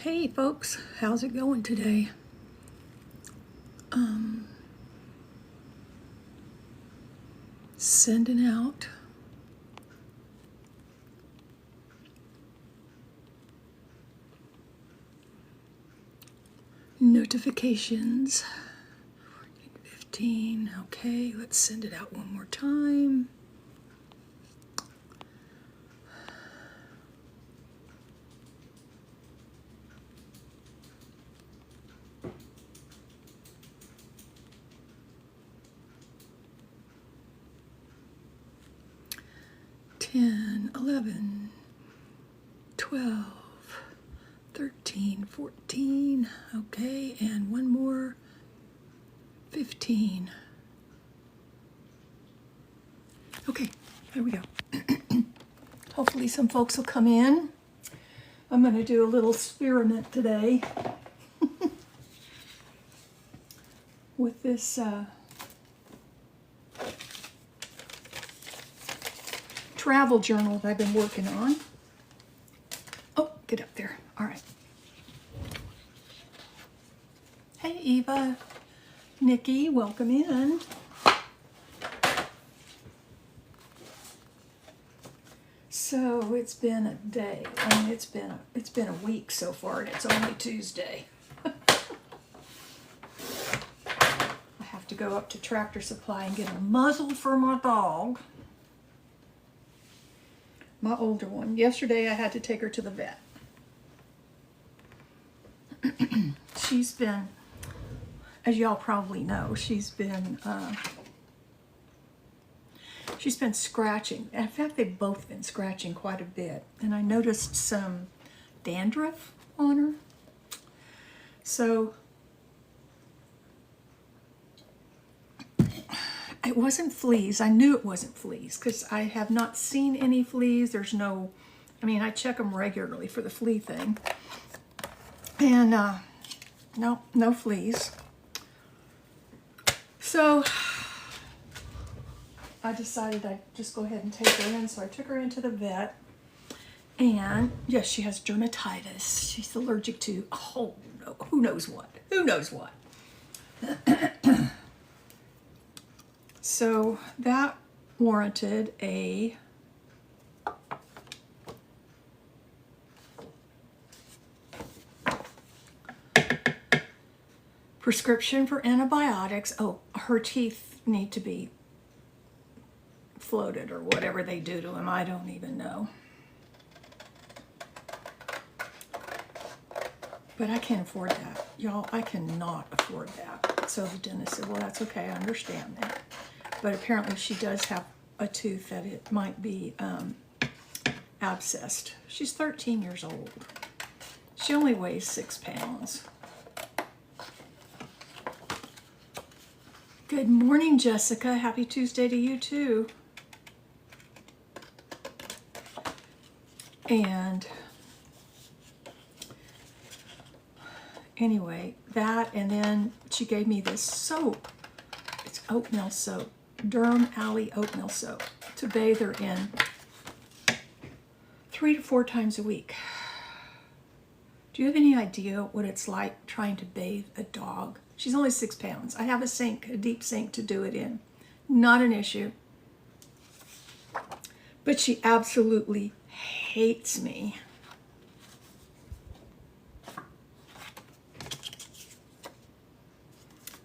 Hey folks, how's it going today? Sending out notifications. 15, okay, let's send it out one more time. Ten, 11, 12, 13, 14, okay, and one more, 15. Okay, there we go. Hopefully some folks will come in. I'm going to do a little experiment today with this travel journal that I've been working on. Oh, get up there. All right. Hey, Eva. Nikki, welcome in. So it's been a day. I mean, it's been a week so far, and it's only Tuesday. I have to go up to Tractor Supply and get a muzzle for my dog. My older one. Yesterday I had to take her to the vet. She's been, as y'all probably know, she's been scratching. In fact, they've both been scratching quite a bit. And I noticed some dandruff on her. So it wasn't fleas. I knew it wasn't fleas because I have not seen any fleas. There's no, I mean, I check them regularly for the flea thing. And no fleas. So I decided I'd just go ahead and take her in. So I took her into the vet. And yes, she has dermatitis. She's allergic to, oh, no, who knows what? Who knows what? So that warranted a prescription for antibiotics. Oh, her teeth need to be floated or whatever they do to them. I don't even know. But I can't afford that. Y'all, I cannot afford that. So the dentist said, well, that's okay. I understand that. But apparently she does have a tooth that it might be abscessed. She's 13 years old. She only weighs 6 pounds. Good morning, Jessica. Happy Tuesday to you too. And anyway, that, and then she gave me this soap. It's oatmeal soap, Durham Alley oatmeal soap, to bathe her in 3 to 4 times a week. Do you have any idea what it's like trying to bathe a dog? She's only 6 pounds. I have a sink, a deep sink to do it in. Not an issue. But she absolutely hates me.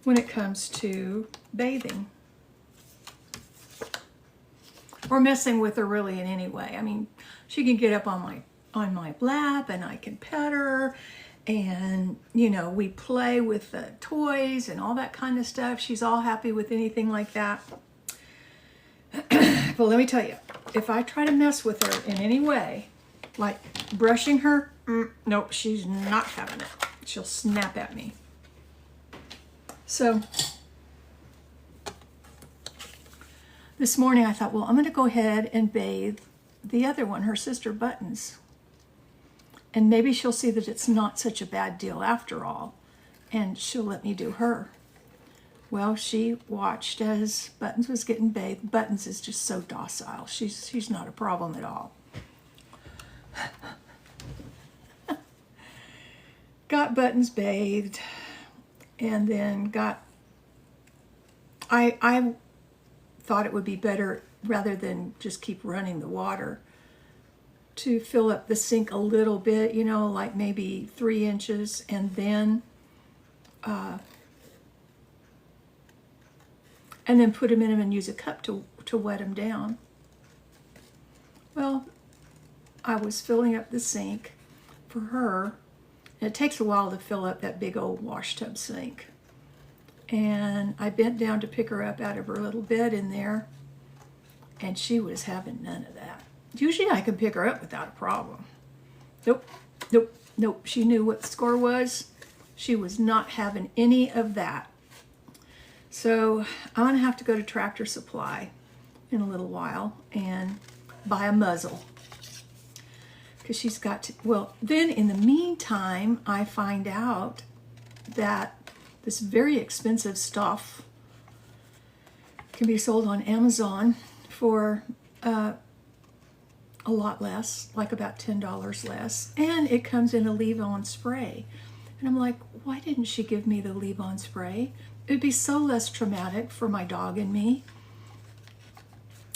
When it comes to bathing. Or messing with her really in any way. I mean, she can get up on my lap and I can pet her. And, you know, we play with the toys and all that kind of stuff. She's all happy with anything like that. But let me tell you, if I try to mess with her in any way, like brushing her, nope, she's not having it. She'll snap at me. So this morning I thought, well, I'm going to go ahead and bathe the other one, her sister Buttons. And maybe she'll see that it's not such a bad deal after all, and she'll let me do her. Well, she watched as Buttons was getting bathed. Buttons is just so docile. She's not a problem at all. got Buttons bathed, and then I thought it would be better, rather than just keep running the water, to fill up the sink a little bit, you know, like maybe 3 inches, and then put them in them and use a cup to wet them down. Well, I was filling up the sink for her, and it takes a while to fill up that big old wash tub sink. And I bent down to pick her up out of her little bed in there, and she was having none of that. Usually I can pick her up without a problem. Nope, nope, nope. She knew what the score was. She was not having any of that. So I'm gonna have to go to Tractor Supply in a little while and buy a muzzle, because she's got to, well, then in the meantime, I find out that this very expensive stuff can be sold on Amazon for a lot less, like about $10 less, and it comes in a leave-on spray. And I'm like, why didn't she give me the leave-on spray? It'd be so less traumatic for my dog and me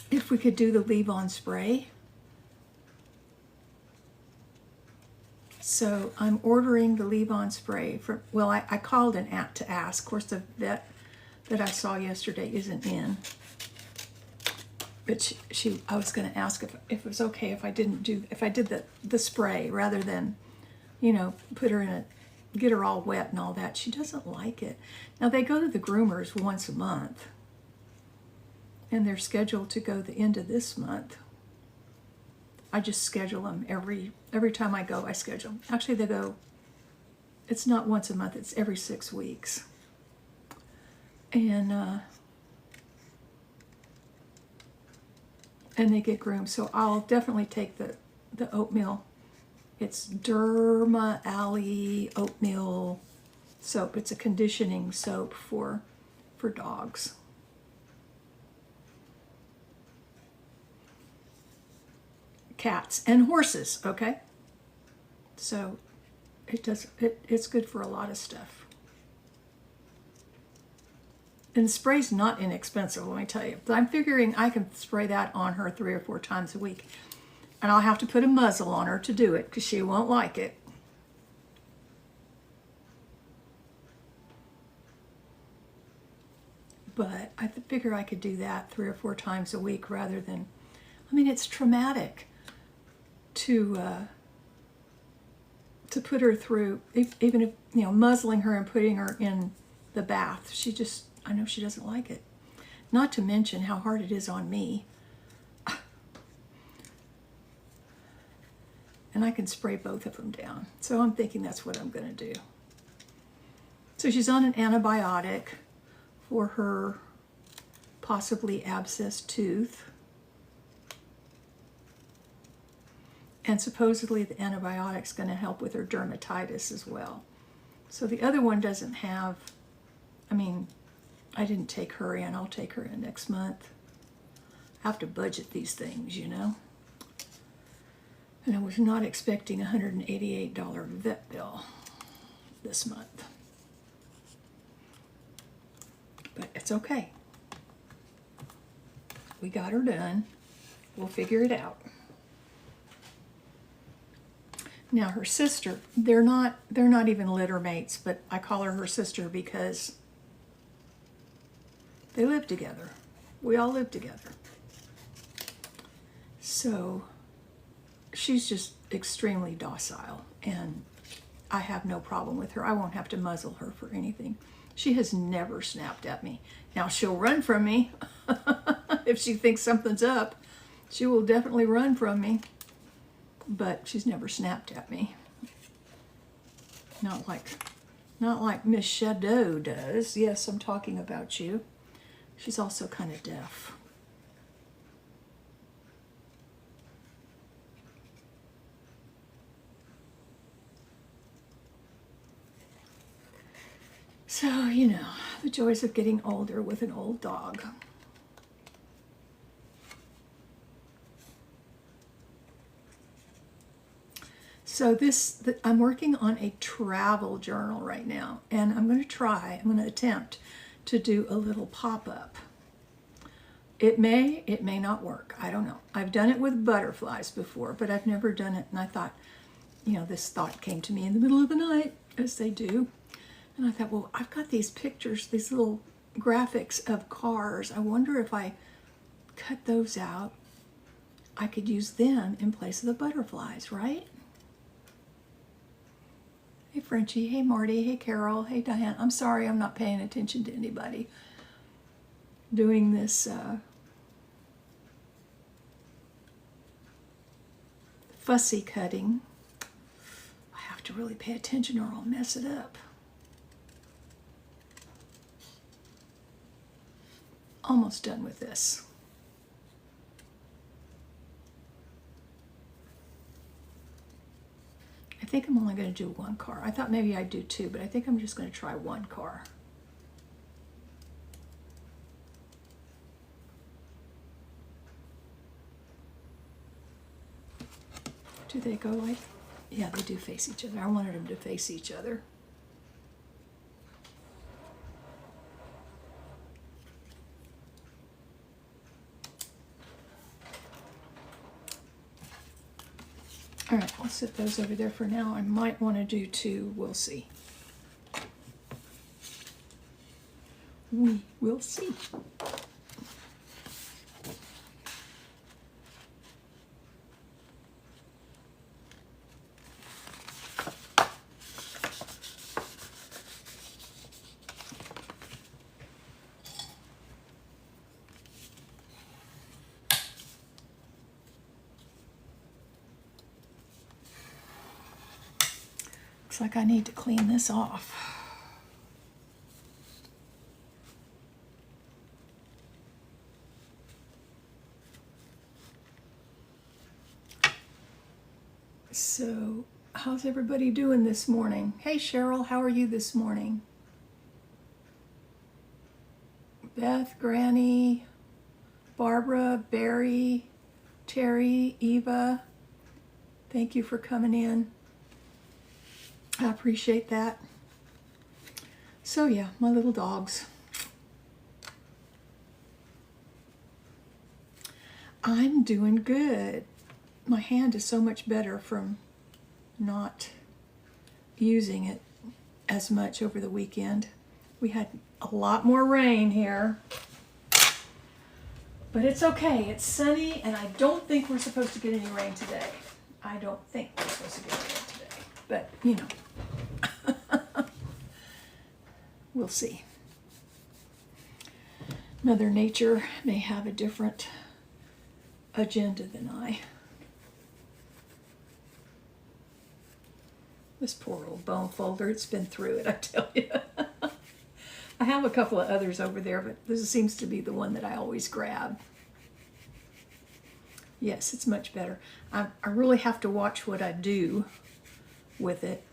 if we could do the leave-on spray. So I'm ordering the leave-on spray for, well, I called an app to ask. Of course, the vet that I saw yesterday isn't in. But I was going to ask if it was okay if I did the spray rather than, you know, put her in a, get her all wet and all that. She doesn't like it. Now, they go to the groomers once a month, and they're scheduled to go the end of this month. I just schedule them every time I go, I schedule. Actually, they go, it's not once a month, it's every 6 weeks. And they get groomed. So I'll definitely take the oatmeal. It's Derma Alley oatmeal soap. It's a conditioning soap for dogs. Cats and horses, okay? So it's good for a lot of stuff. And the spray's not inexpensive, let me tell you. But I'm figuring I can spray that on her 3 or 4 times a week. And I'll have to put a muzzle on her to do it, because she won't like it. But I figure I could do that 3 or 4 times a week rather than, I mean, it's traumatic to put her through, even if, you know, muzzling her and putting her in the bath. I know she doesn't like it. Not to mention how hard it is on me. And I can spray both of them down. So I'm thinking that's what I'm going to do. So she's on an antibiotic for her possibly abscessed tooth. And supposedly the antibiotic's going to help with her dermatitis as well. So the other one doesn't have, I mean, I didn't take her in. I'll take her in next month. I have to budget these things, you know. And I was not expecting a $188 vet bill this month. But it's okay. We got her done. We'll figure it out. Now her sister, they're not even litter mates, but I call her sister because they live together. We all live together. So she's just extremely docile, and I have no problem with her. I won't have to muzzle her for anything. She has never snapped at me. Now she'll run from me. If she thinks something's up, she will definitely run from me. But she's never snapped at me. Not like Miss Shadow does. Yes, I'm talking about you. She's also kind of deaf. So, you know, the joys of getting older with an old dog. So I'm working on a travel journal right now, and I'm going to attempt to do a little pop-up. It may not work. I don't know. I've done it with butterflies before, but I've never done it. And I thought, this thought came to me in the middle of the night, as they do. And I thought, well, I've got these pictures, these little graphics of cars. I wonder if I cut those out, I could use them in place of the butterflies, right? Hey, Frenchie. Hey, Marty. Hey, Carol. Hey, Diane. I'm sorry I'm not paying attention to anybody. Doing this fussy cutting. I have to really pay attention or I'll mess it up. Almost done with this. I think I'm only going to do one car. I thought maybe I'd do two, but I think I'm just going to try one car. Do they go like, yeah, they do face each other. I wanted them to face each other. All right, I'll set those over there for now. I might want to do two. We'll see. We will see. Looks like I need to clean this off. So, how's everybody doing this morning? Hey Cheryl, how are you this morning? Beth, Granny, Barbara, Barry, Terry, Eva, thank you for coming in. I appreciate that. So yeah, my little dogs. I'm doing good. My hand is so much better from not using it as much over the weekend. We had a lot more rain here, but it's okay. It's sunny, and I don't think we're supposed to get any rain today. I don't think we're supposed to get rain today, but you know. We'll see. Mother Nature may have a different agenda than I. This poor old bone folder, it's been through it, I tell you. I have a couple of others over there, but this seems to be the one that I always grab. Yes, it's much better. I really have to watch what I do with it.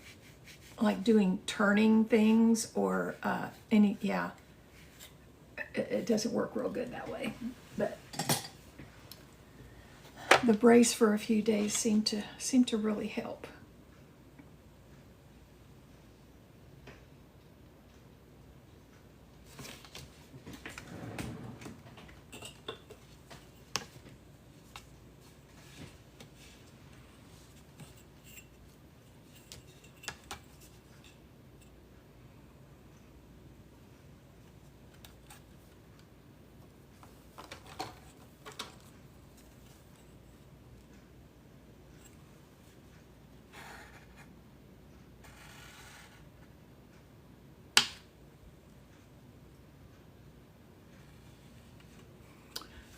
Like doing turning things or it doesn't work real good that way. But the brace for a few days seemed to really help.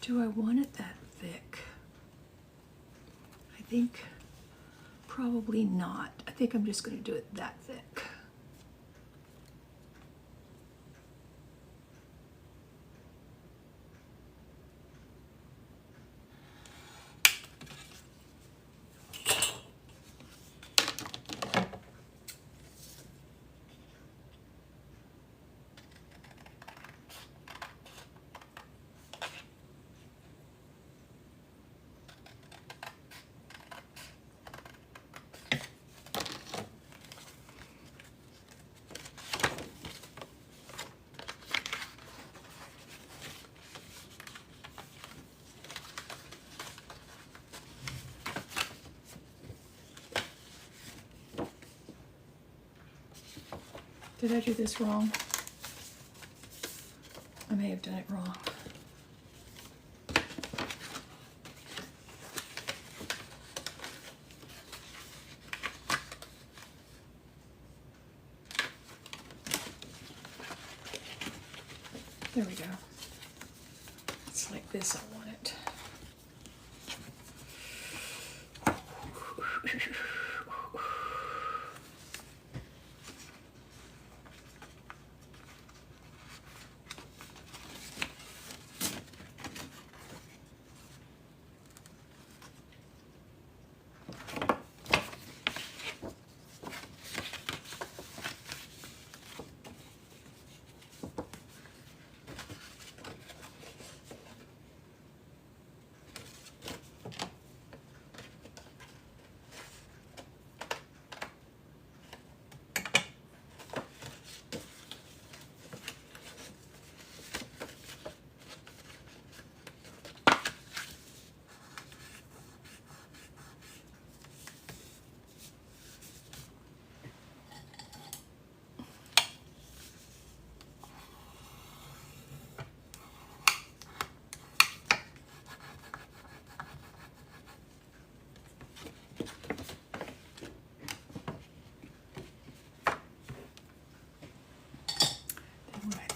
Do I want it that thick? I think probably not. I think I'm just going to do it that thick. Did I do this wrong? I may have done it wrong. There we go. It's like this, I want it.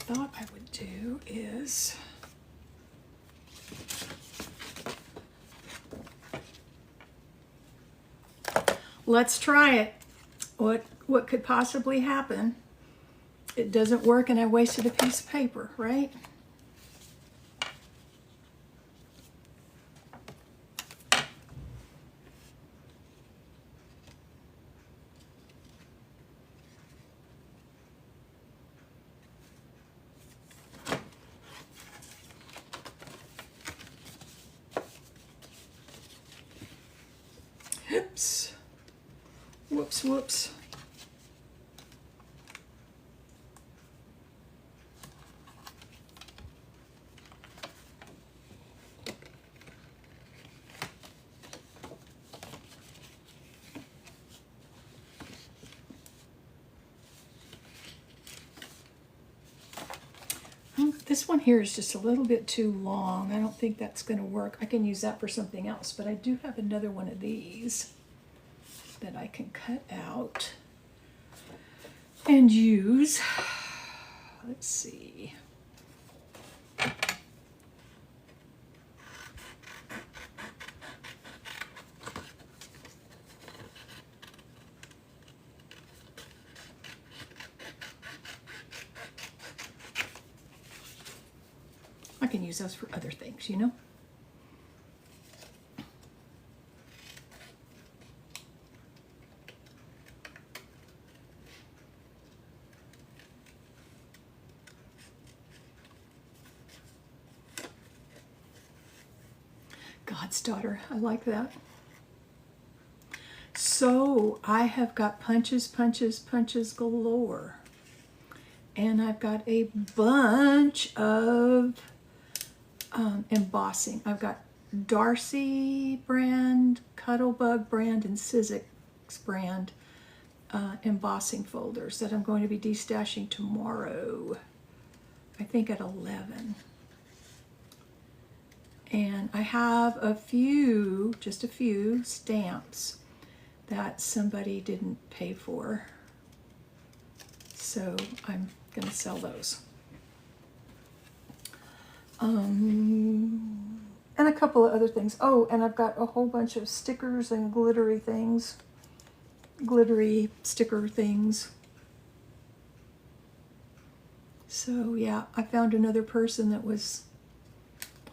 Thought I would do is let's try it. What could possibly happen? It doesn't work and I wasted a piece of paper, right? Oops. Whoops, whoops. This one here is just a little bit too long. I don't think that's going to work. I can use that for something else, but I do have another one of these that I can cut out and use. Let's see. I can use those for other things, you know? God's daughter, I like that. So I have got punches, punches, punches galore. And I've got a bunch of embossing. I've got Darcy brand, Cuttlebug brand, and Sizzix brand embossing folders that I'm going to be destashing tomorrow, I think at 11. And I have a few, just a few stamps that somebody didn't pay for. So I'm going to sell those. And a couple of other things. Oh, and I've got a whole bunch of stickers and glittery things. Glittery sticker things. So yeah, I found another person that was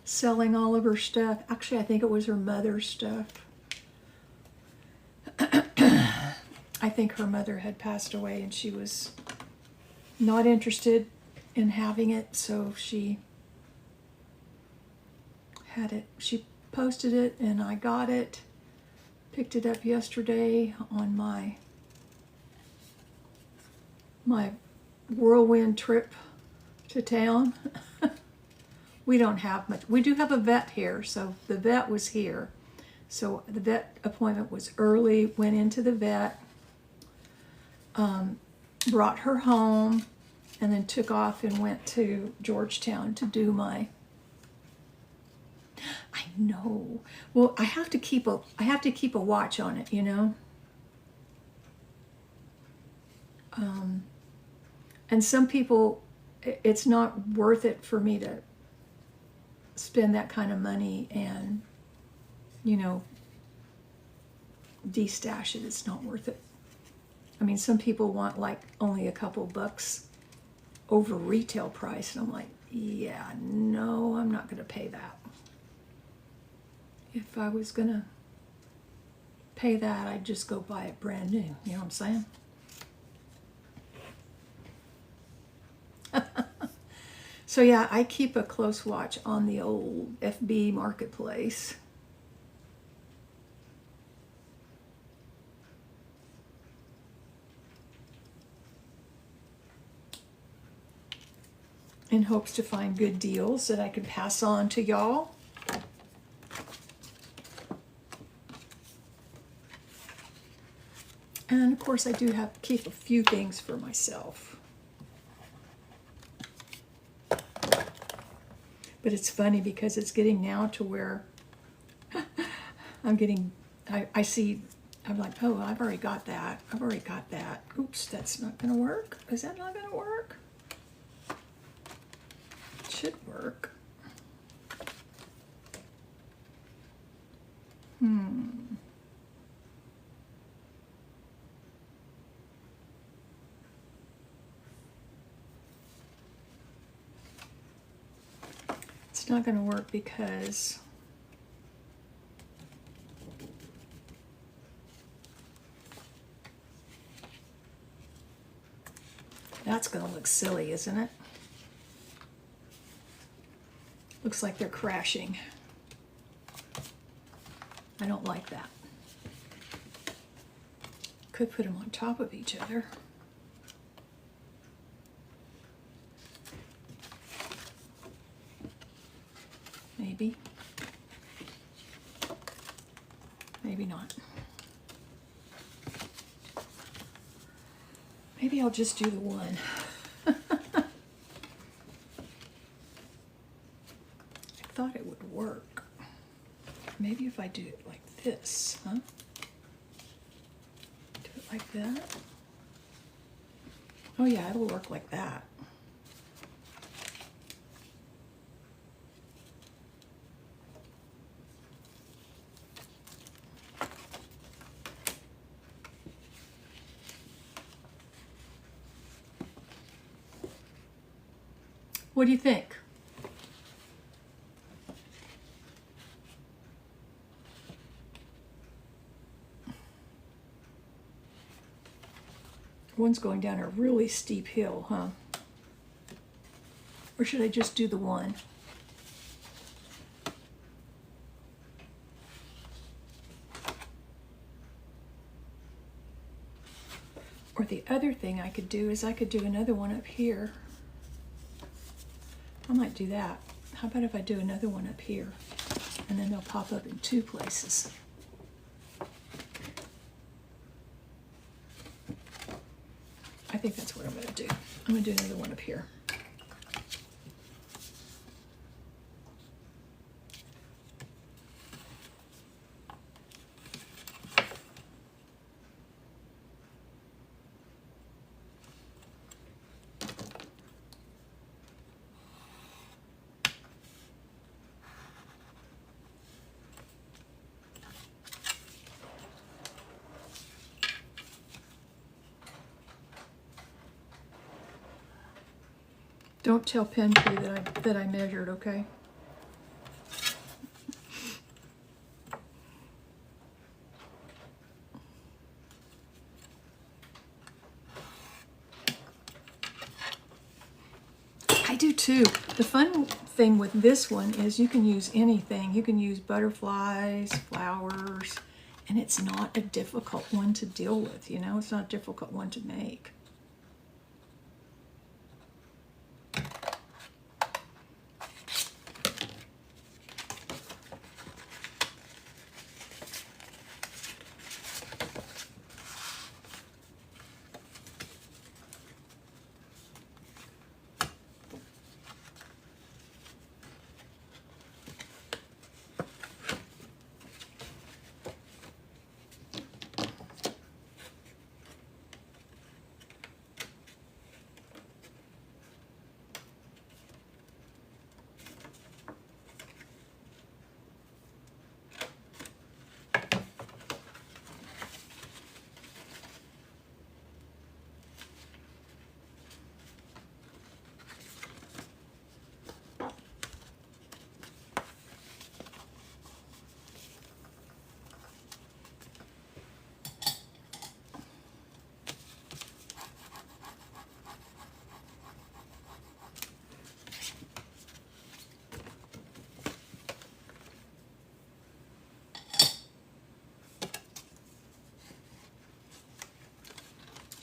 selling all of her stuff. Actually, I think it was her mother's stuff. I think her mother had passed away and she was not interested in having it, so she had it. She posted it and I got it. Picked it up yesterday on my whirlwind trip to town. We don't have much. We do have a vet here, so the vet was here. So the vet appointment was early, went into the vet. brought her home, and then took off and went to Georgetown to do my. I know. Well, I have to keep a watch on it, you know. And some people, it's not worth it for me to spend that kind of money and, you know, de-stash it. It's not worth it. I mean, some people want like only a couple bucks over retail price, and I'm like, yeah, no, I'm not going to pay that. If I was going to pay that, I'd just go buy it brand new. You know what I'm saying? So yeah, I keep a close watch on the old FB marketplace. In hopes to find good deals that I could pass on to y'all. And of course I do have to keep a few things for myself. But it's funny because it's getting now to where I see, I'm like, oh, I've already got that. I've already got that. Oops, that's not going to work. Is that not going to work? It should work. It's not going to work because that's going to look silly, isn't it? Looks like they're crashing. I don't like that. Could put them on top of each other. Maybe. Maybe not. Maybe I'll just do the one. I thought it would work. Maybe if I do it like this, huh? Do it like that. Oh yeah, it'll work like that. What do you think? One's going down a really steep hill, huh? Or should I just do the one? Or the other thing I could do is I could do another one up here. I might do that. How about if I do another one up here? And then they'll pop up in two places. I think that's what I'm going to do. I'm going to do another one up here. Don't tell Pen Tree that I measured, okay? I do too. The fun thing with this one is you can use anything. You can use butterflies, flowers, and it's not a difficult one to deal with, you know? It's not a difficult one to make.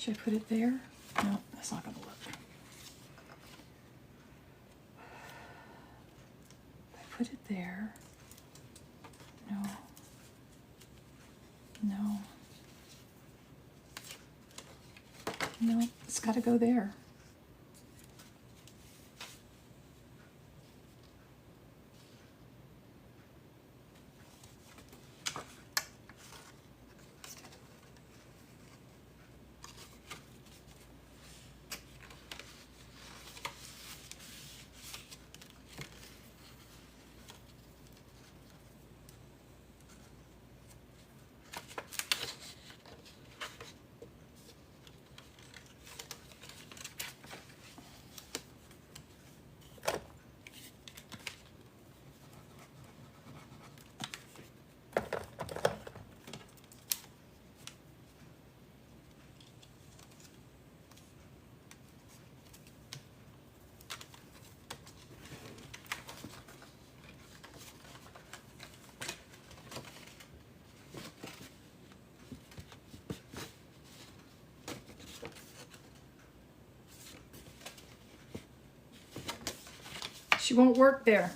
Should I put it there? No, that's not going to work. Put it there. No. No. No, it's got to go there. She won't work there.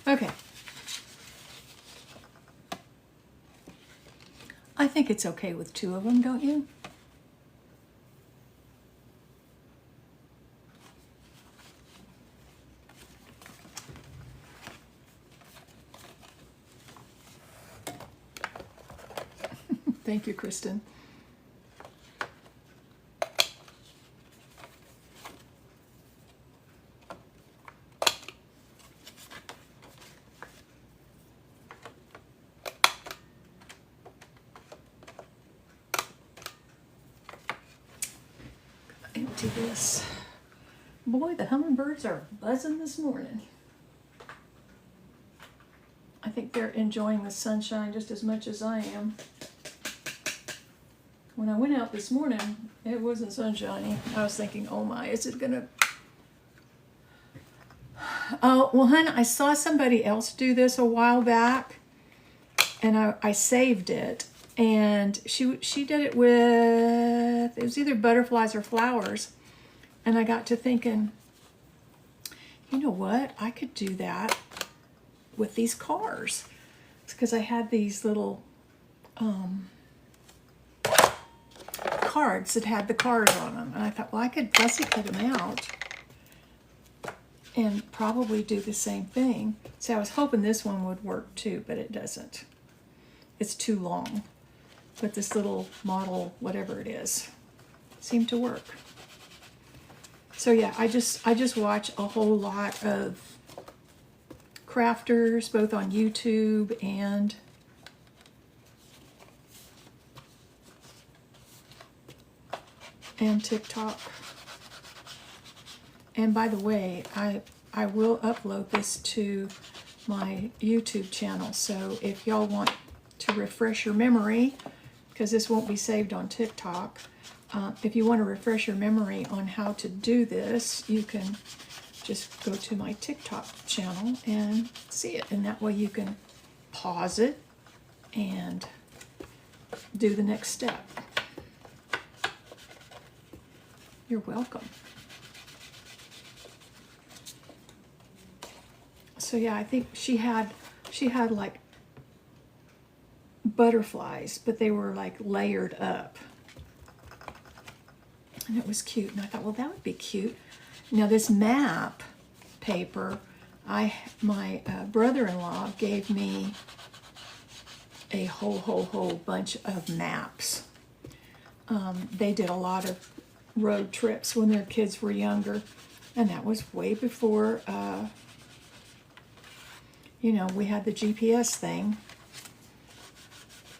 Okay. I think it's okay with 2 of them, don't you? Thank you, Kristen. Empty this. Boy, the hummingbirds are buzzing this morning. I think they're enjoying the sunshine just as much as I am. When I went out this morning, it wasn't sunshiny. I was thinking, oh my, is it gonna... Oh, well, hun, I saw somebody else do this a while back, and I saved it. And she did it with, it was either butterflies or flowers. And I got to thinking, you know what? I could do that with these cars. It's because I had these little cards that had the cars on them. And I thought, well, I could fussy cut them out and probably do the same thing. So I was hoping this one would work too, but it doesn't. It's too long. But this little model, whatever it is, seemed to work. So yeah, I just watch a whole lot of crafters, both on YouTube and TikTok. And by the way, I will upload this to my YouTube channel. So if y'all want to refresh your memory, because this won't be saved on TikTok, if you want to refresh your memory on how to do this, you can just go to my TikTok channel and see it. And that way you can pause it and do the next step. You're welcome. So yeah, I think she had like butterflies, but they were like layered up. And it was cute. And I thought, well, that would be cute. Now this map paper, my brother-in-law gave me a whole bunch of maps. They did a lot of road trips when their kids were younger. And that was way before, you know, we had the GPS thing,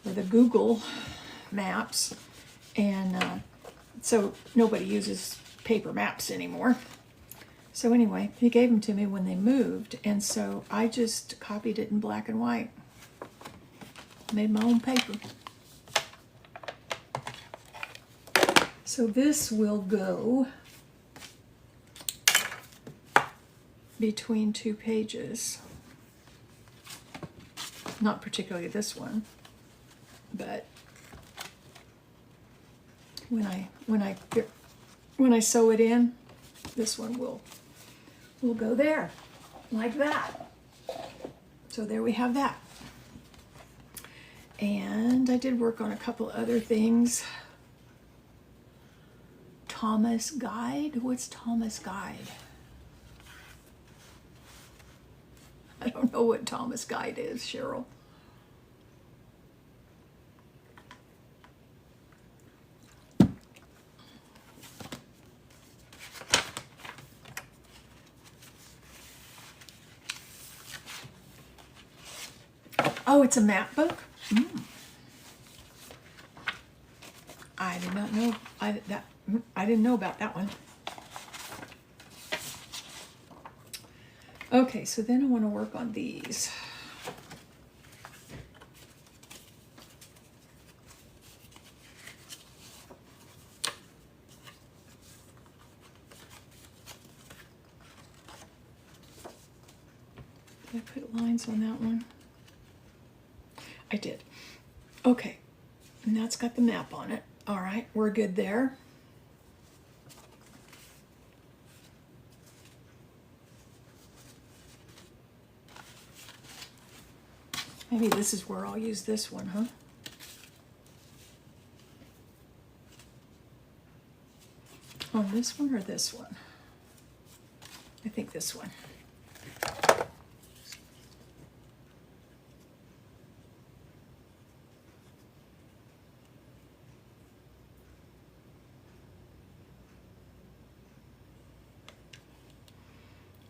or the Google Maps. And so nobody uses paper maps anymore. So anyway, he gave them to me when they moved, and so I just copied it in black and white. Made my own paper. So this will go between two pages. Not particularly this one, but when I sew it in, this one will go there like that. So there we have that. And I did work on a couple other things. Thomas Guide? What's Thomas Guide? I don't know what Thomas Guide is, Cheryl. Oh, it's a map book? I did not know. I didn't know about that one. Okay, so then I want to work on these. Did I put lines on that one? I did. Okay, and that's got the map on it. All right, we're good there. Maybe this is where I'll use this one, huh? On this one or this one? I think this one.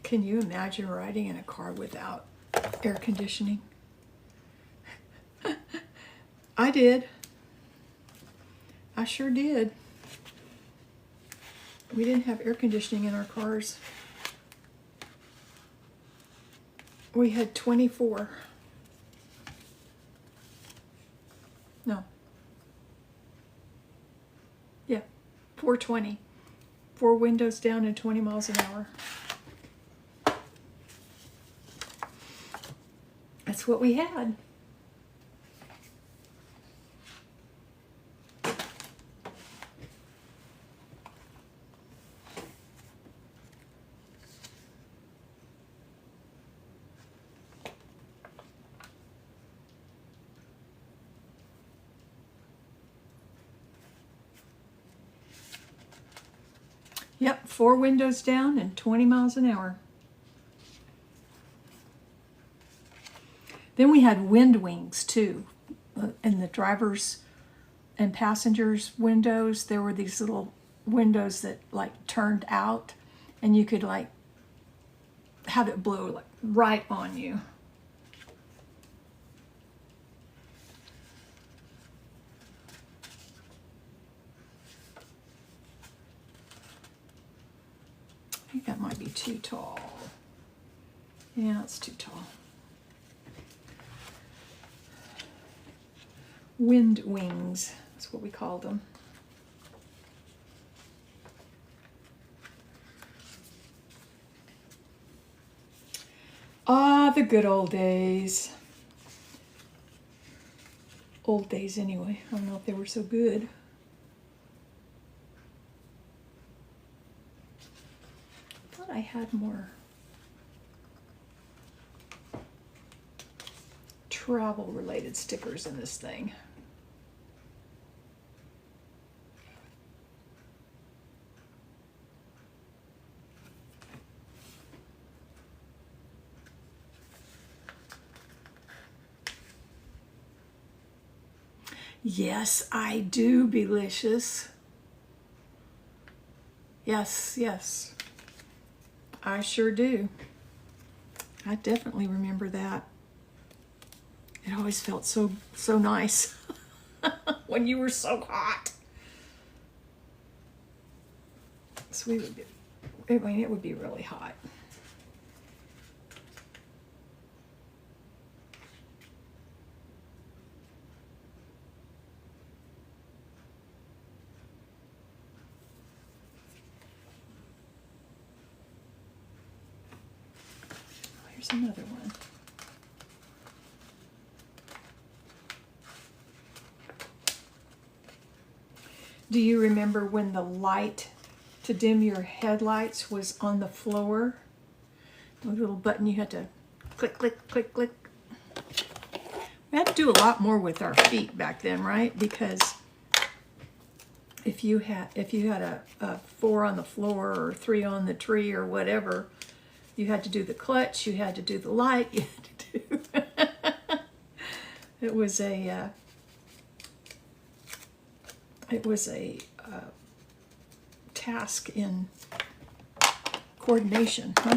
Can you imagine riding in a car without air conditioning? I did. I sure did. We didn't have air conditioning in our cars. We had 24. No. Yeah, 420. 4 windows down and 20 miles an hour. That's what we had. Yep, 4 windows down and 20 miles an hour. Then we had wind wings too. In the driver's and passengers' windows, there were these little windows that like turned out, and you could like have it blow like right on you. I think that might be too tall. Yeah, it's too tall. Wind wings, that's what we called them. Ah, the good old days. Old days anyway. I don't know if they were so good. I thought I had more travel related stickers in this thing. Yes, I do, Belicious. Yes, yes. I sure do. I definitely remember that. It always felt so nice when you were so hot. So we would be, I mean, it would be really hot. Here's another one. Do you remember when the light to dim your headlights was on the floor? The little button you had to click, click, click, click. We had to do a lot more with our feet back then, right? Because if you had a 4 on the floor or 3 on the tree or whatever, you had to do the clutch, you had to do the light, you had to do it was a task in coordination, huh?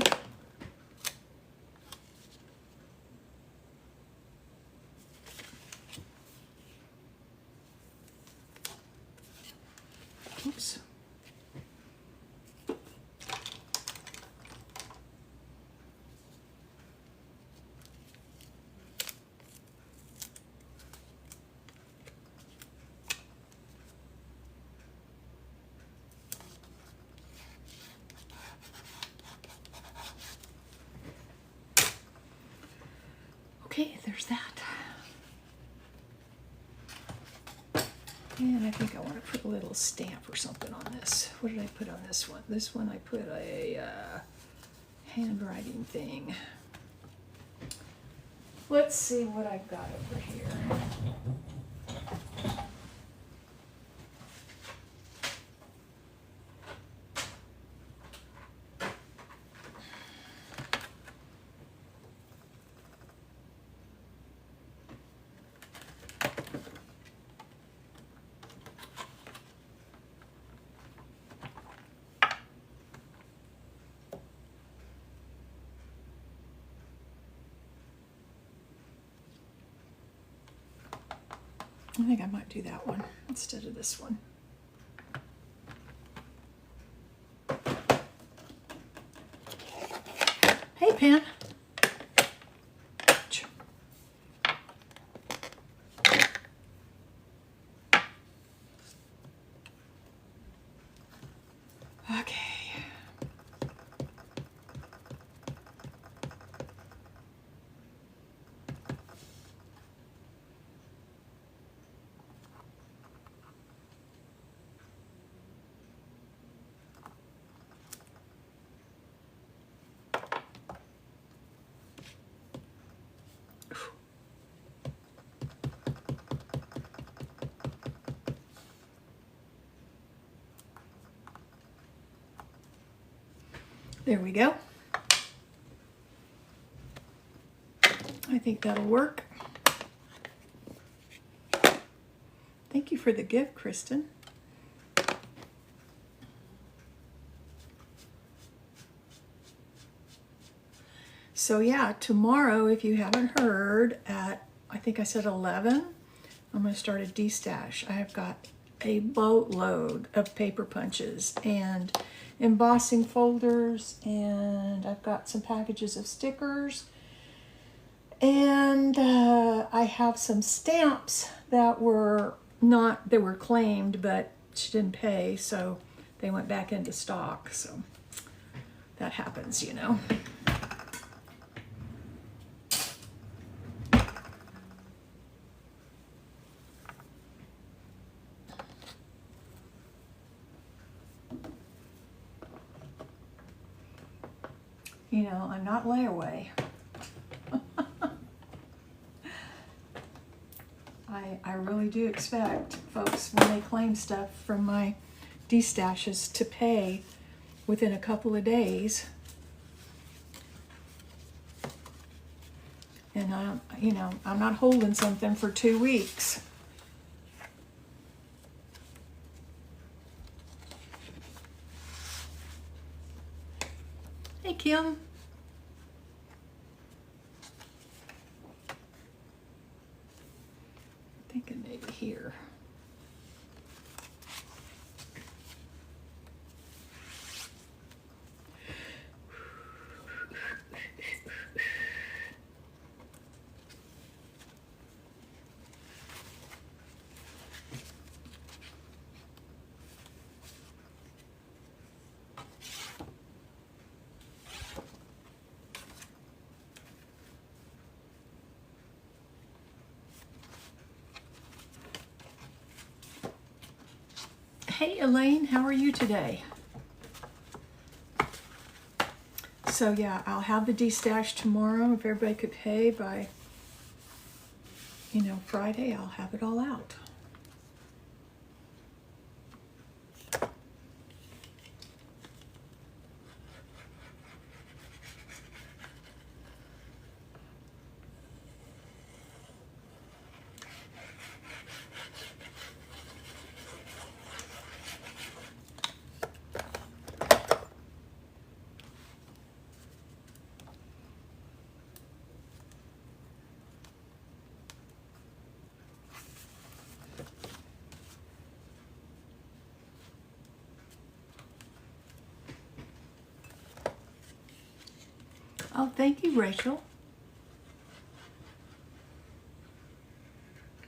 Oops. Okay, there's that. And I think I want to put a little stamp or something on this. What did I put on this one? This one I put a handwriting thing. Let's see what I've got over here. I think I might do that one instead of this one. Hey, pen. Okay. There we go. I think that'll work. Thank you for the gift, Kristen. So yeah, tomorrow, if you haven't heard, at, I think I said 11, I'm going to start a D-stash. I have got a boatload of paper punches and embossing folders, and I've got some packages of stickers, and I have some stamps that were claimed, but she didn't pay, so they went back into stock. So that happens, you know. You know, I'm not layaway. I really do expect folks, when they claim stuff from my D-stashes, to pay within a couple of days. And I'm not holding something for 2 weeks. Hey, Kim. Thinking maybe here. Hey Elaine, how are you today? So yeah, I'll have the destash tomorrow. If everybody could pay by, Friday, I'll have it all out. Oh, thank you, Rachel.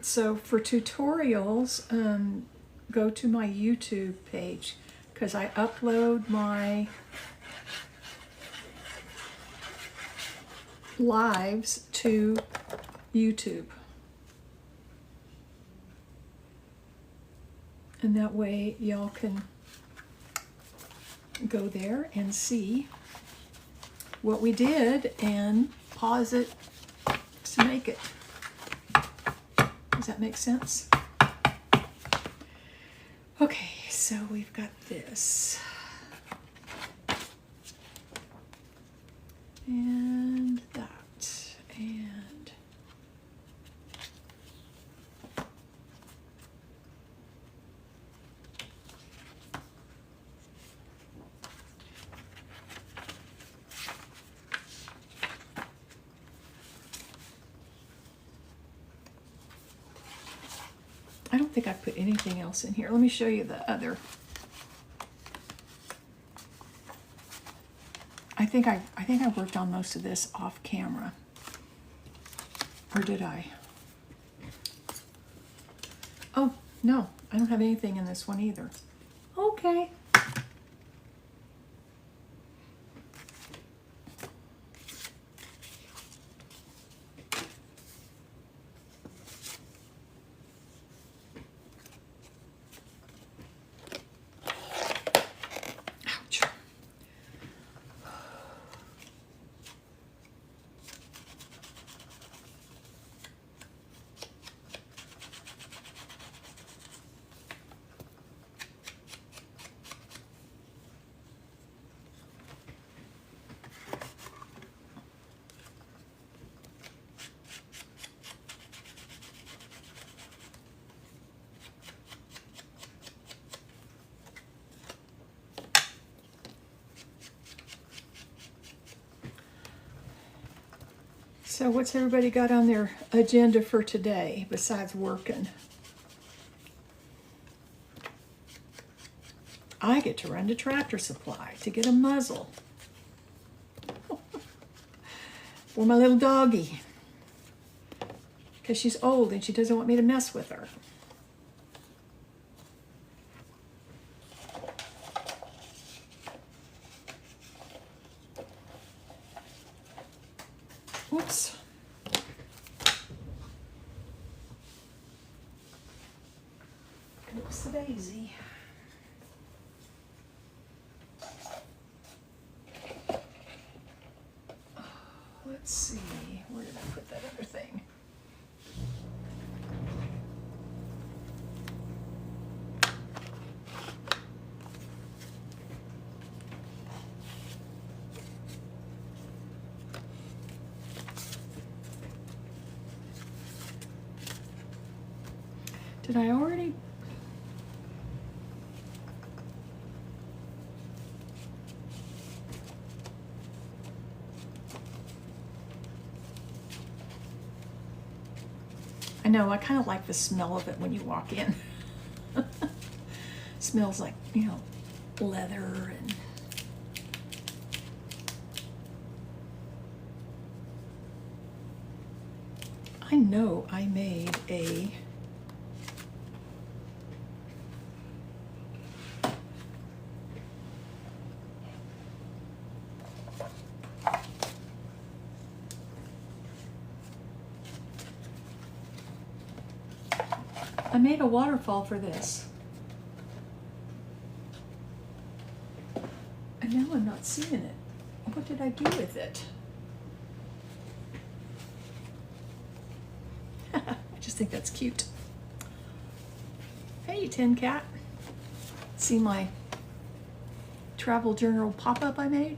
So for tutorials, go to my YouTube page because I upload my lives to YouTube. And that way y'all can go there and see what we did and pause it to make it. Does that make sense? Okay, so we've got this. And that. And I don't think I put anything else in here. Let me show you the other. I think I worked on most of this off camera. Or did I? Oh, no, I don't have anything in this one either. Okay. Ouch. So what's everybody got on their agenda for today besides working? I get to run to Tractor Supply to get a muzzle for my little doggie because she's old and she doesn't want me to mess with her. Whoops. Oops, the daisy. Let's see, where did I put that other thing? Did I already? I know, I kind of like the smell of it when you walk in. Smells like, leather and I know I made a waterfall for this. now I'm not seeing it. What did I do with it? I just think that's cute. Hey, Tin Cat. See my travel journal pop-up I made?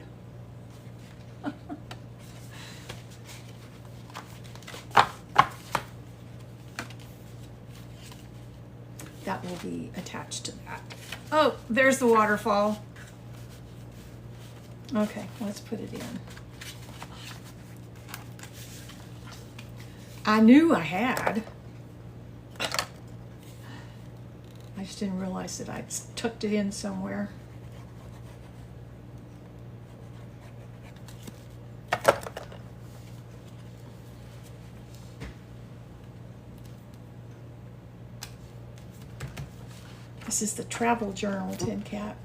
That will be attached to that. Oh, there's the waterfall. Okay, let's put it in. I knew I had. I just didn't realize that I'd tucked it in somewhere. This is the travel journal, Tin Cat.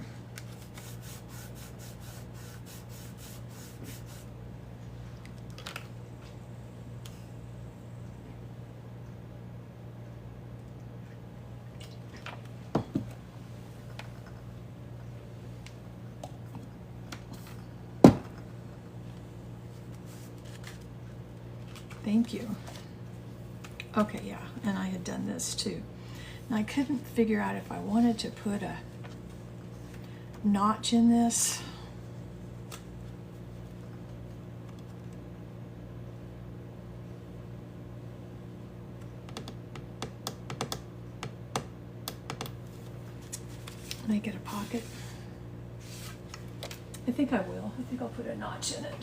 Thank you. Okay, yeah, and I had done this too. And I couldn't figure out if I wanted to put a notch in this. Make it a pocket. I think I will. I think I'll put a notch in it.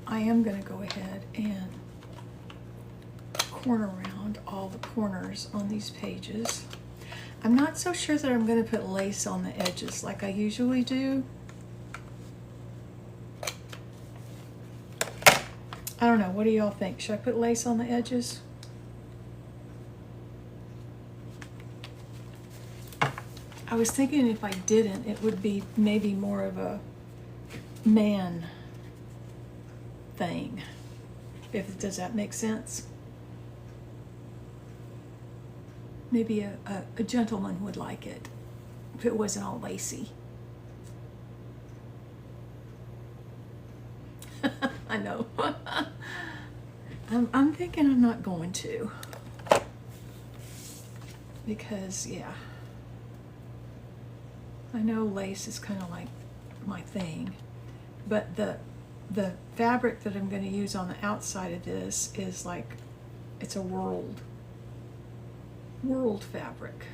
I am going to go ahead and corner around all the corners on these pages. I'm not so sure that I'm going to put lace on the edges like I usually do. I don't know. What do y'all think? Should I put lace on the edges? I was thinking if I didn't, it would be maybe more of a man thing. Does that make sense? Maybe a gentleman would like it if it wasn't all lacy. I know. I'm thinking I'm not going to. Because, yeah. I know lace is kind of like my thing. But the fabric that I'm going to use on the outside of this is like, it's a world fabric.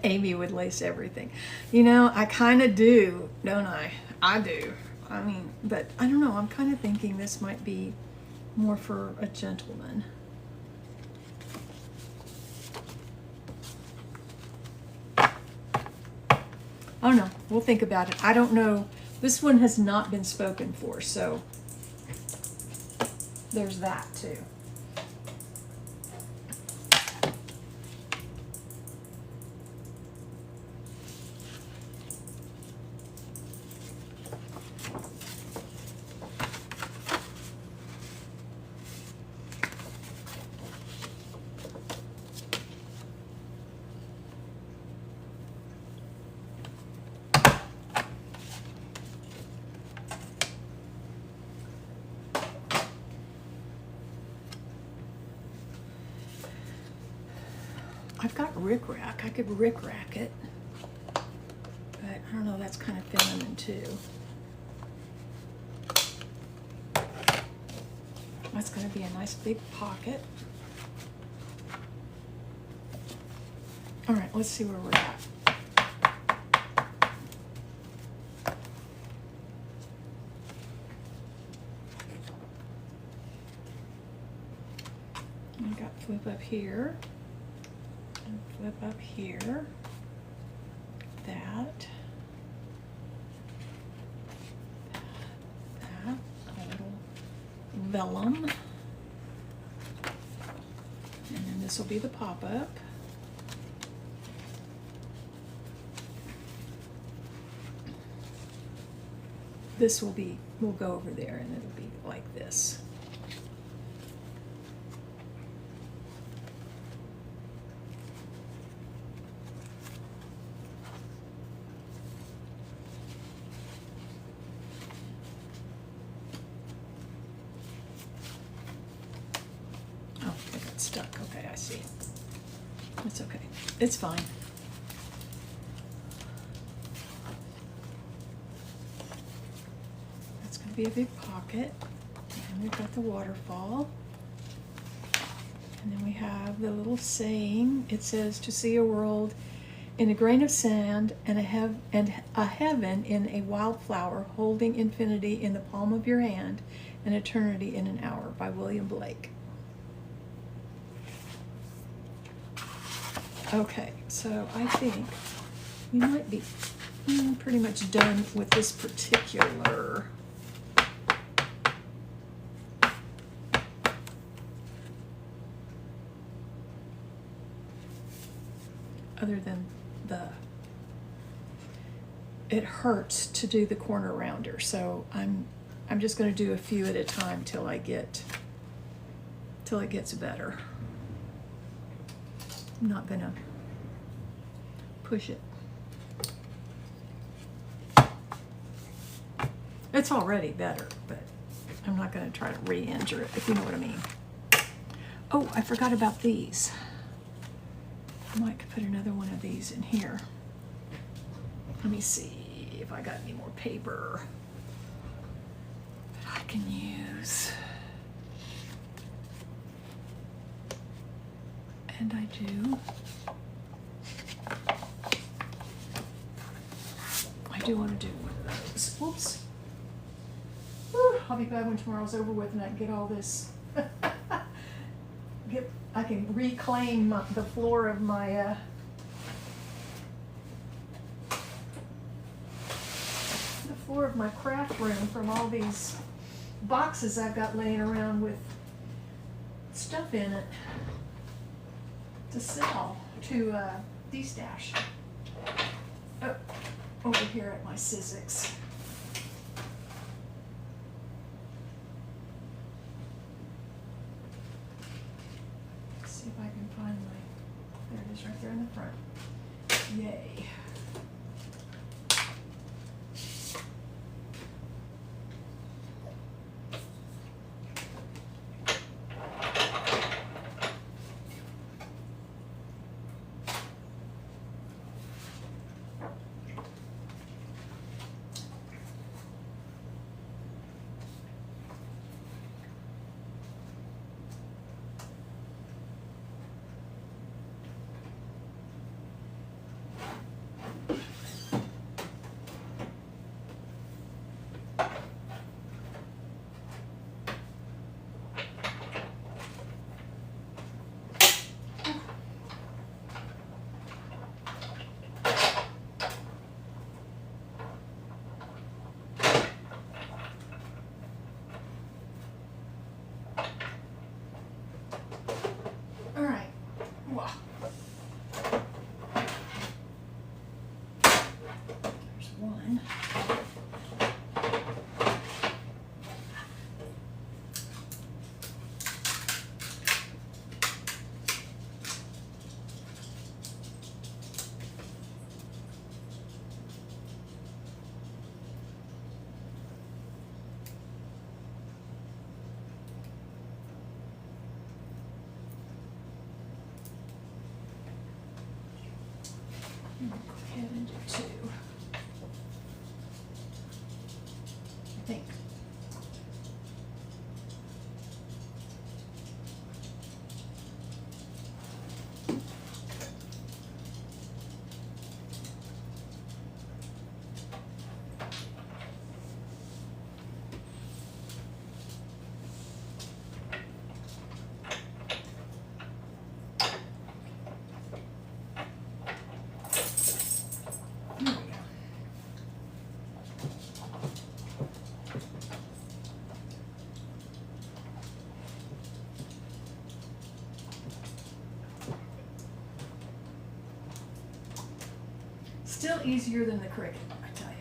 Amy would lace everything. You know, I kind of do, don't I? I do. I mean, but I don't know. I'm kind of thinking this might be more for a gentleman. I don't know. We'll think about it. I don't know. This one has not been spoken for, so there's that too. I've got rickrack. I could rickrack it. But I don't know, that's kind of feminine too. That's going to be a nice big pocket. All right, let's see where we're at. I got flip up here and flip up here. That. A little vellum. And then this will be the pop-up. This will go over there and it'll be like this. Oh, it got stuck. Okay, I see. It's okay. It's fine. Be a big pocket, and we've got the waterfall, and then we have the little saying. It says, to see a world in a grain of sand and a heaven in a wildflower, holding infinity in the palm of your hand and eternity in an hour, by William Blake. Okay, so I think we might be pretty much done with this particular other than it hurts to do the corner rounder, so I'm just going to do a few at a time till it gets better. I'm not going to push it. It's already better, but I'm not going to try to re-injure it, if you know what I mean. Oh, I forgot about these. I might put another one of these in here. Let me see if I got any more paper that I can use. And I do. I do want to do one of those. Whoops. Whew, I'll be glad when tomorrow's over with and I can get all this. I can reclaim the floor of my craft room from all these boxes I've got laying around with stuff in it to sell, to de-stash. Oh, over here at my Sizzix. See if I can find there it is right there in the front. Yay. Go ahead and do 2. I think. Still easier than the cricket, I tell you.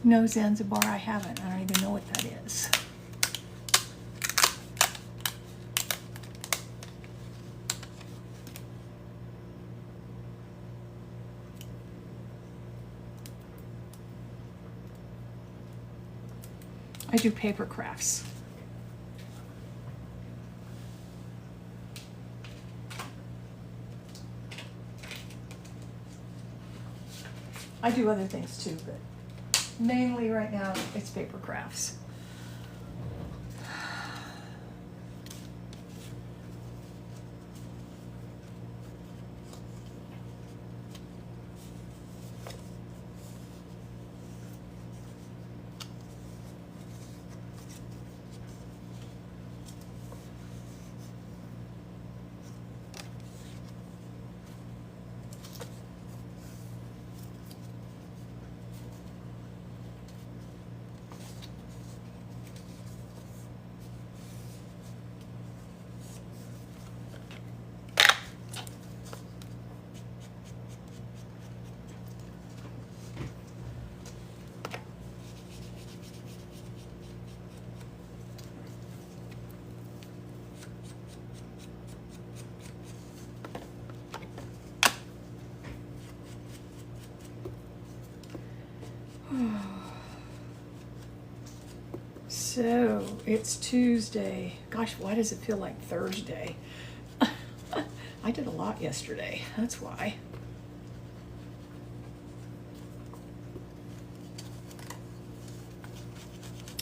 No, Zanzibar, I haven't. I don't even know what that is. I do paper crafts. I do other things too, but mainly right now it's paper crafts. So it's Tuesday. Gosh, why does it feel like Thursday? I did a lot yesterday, that's why.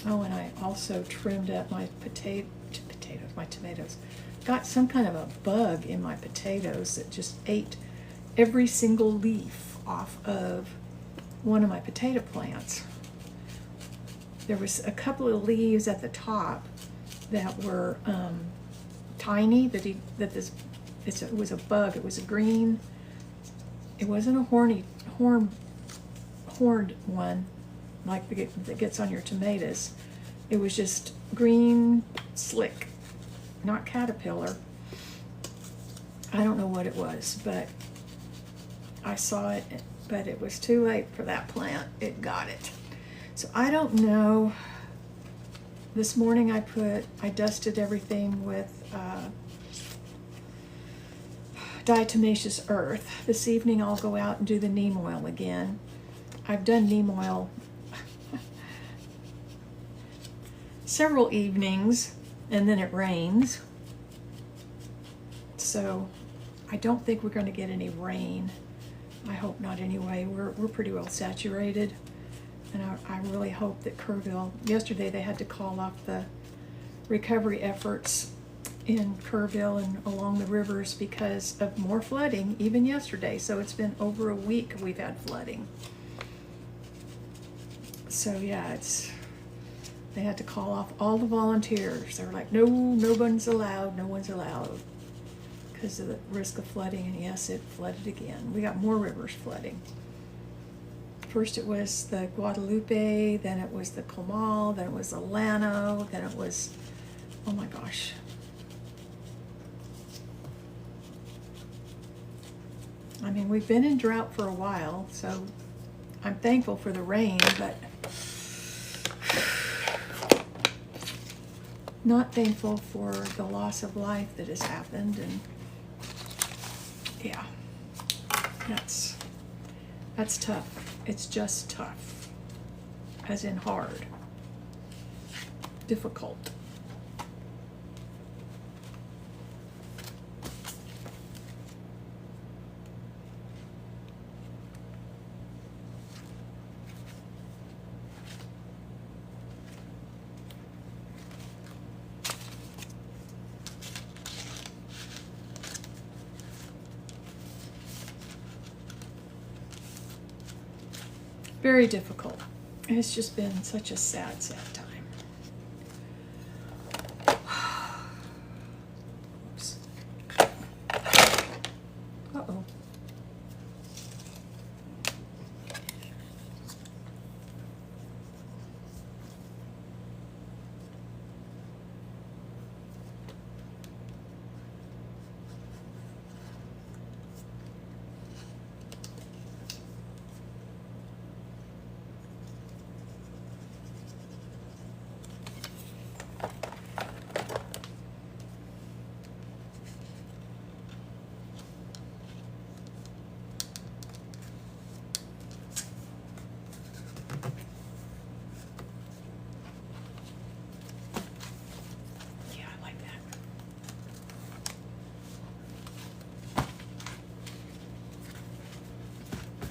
Oh, and I also trimmed up my tomatoes. Got some kind of a bug in my potatoes that just ate every single leaf off of one of my potato plants. There was a couple of leaves at the top that were tiny. It was a bug. It was a green. It wasn't a horned one like that gets on your tomatoes. It was just green slick, not caterpillar. I don't know what it was, but I saw it, but it was too late for that plant. It got it. So I don't know. This morning I dusted everything with diatomaceous earth. This evening I'll go out and do the neem oil again. I've done neem oil several evenings, and then it rains. So I don't think we're going to get any rain. I hope not anyway. We're pretty well saturated. And I really hope that Kerrville, yesterday they had to call off the recovery efforts in Kerrville and along the rivers because of more flooding, even yesterday. So it's been over a week we've had flooding. So yeah, they had to call off all the volunteers. They were like, no one's allowed, no one's allowed, because of the risk of flooding. And yes, it flooded again. We got more rivers flooding. First it was the Guadalupe, then it was the Comal, then it was the Llano, then it was, oh my gosh. I mean, we've been in drought for a while, so I'm thankful for the rain, but not thankful for the loss of life that has happened. And yeah, that's tough. It's just tough, as in hard, difficult. Very difficult. It's just been such a sad, sad time. Oops. Uh-oh.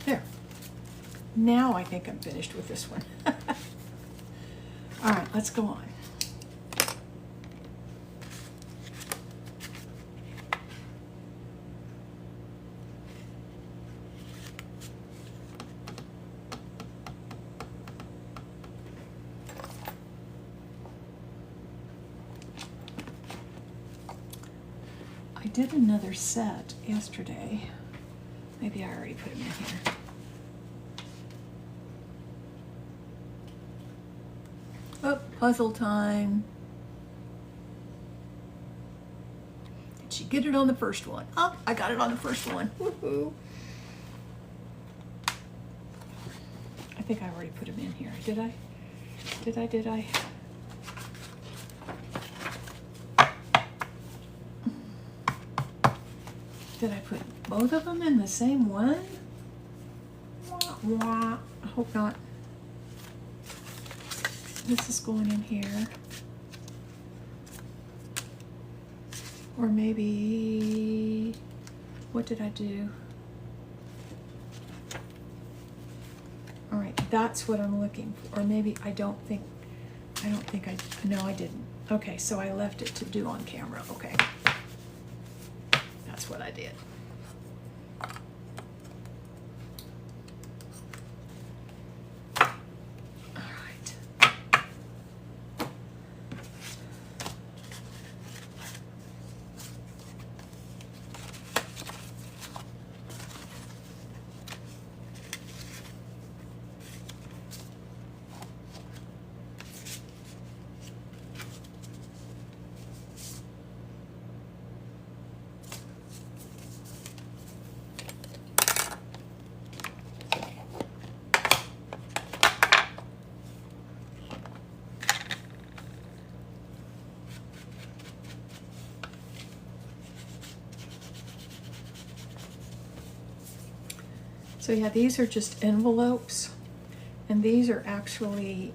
There. Now I think I'm finished with this one. All right, let's go on. I did another set yesterday. Maybe I already put them in here. Oh, puzzle time. Did she get it on the first one? Oh, I got it on the first one. Woohoo. I think I already put them in here. Did I? Did I? Did I put both of them in the same one? Wah, wah. I hope not. This is going in here. Or maybe, what did I do? All right, that's what I'm looking for. Or maybe I don't think no, I didn't. Okay, so I left it to do on camera. Okay. That's what I did. All right. So yeah, these are just envelopes, and these are actually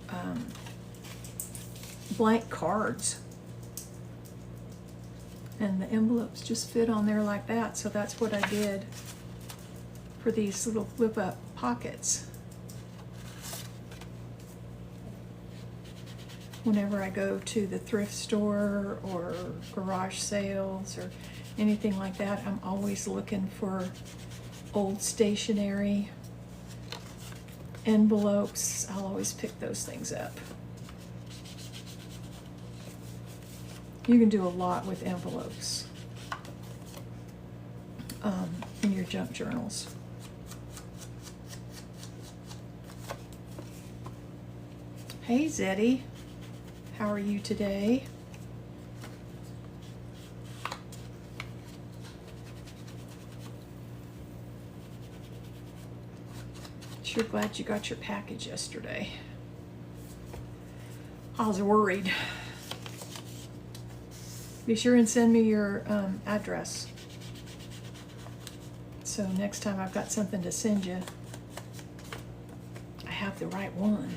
blank cards. And the envelopes just fit on there like that, so that's what I did for these little flip-up pockets. Whenever I go to the thrift store or garage sales or anything like that, I'm always looking for old stationery envelopes. I'll always pick those things up. You can do a lot with envelopes in your junk journals. Hey Zeddy, how are you today? Sure glad you got your package yesterday. I was worried. Be sure and send me your address. So next time I've got something to send you, I have the right one.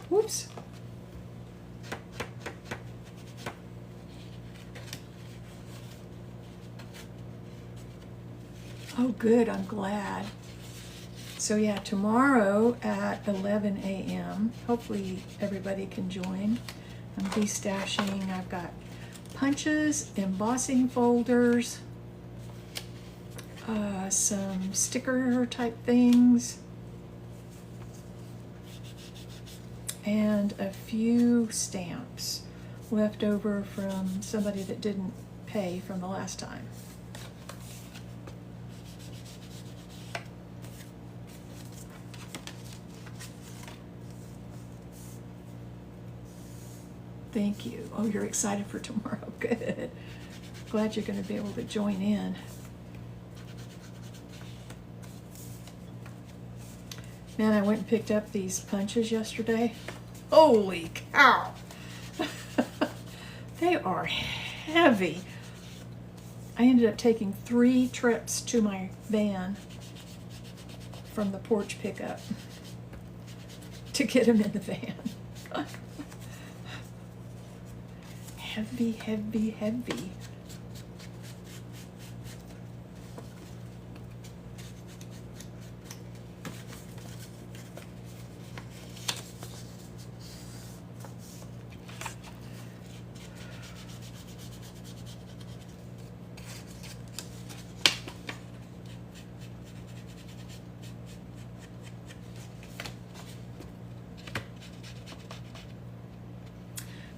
Whoops. Oh, good, I'm glad. So yeah, tomorrow at 11 a.m., hopefully everybody can join. I'm destashing. I've got punches, embossing folders, some sticker type things, and a few stamps left over from somebody that didn't pay from the last time. Thank you. Oh, you're excited for tomorrow. Good. Glad you're going to be able to join in. Man, I went and picked up these punches yesterday. Holy cow! They are heavy. I ended up taking 3 trips to my van from the porch pickup to get them in the van. Heavy, heavy, heavy.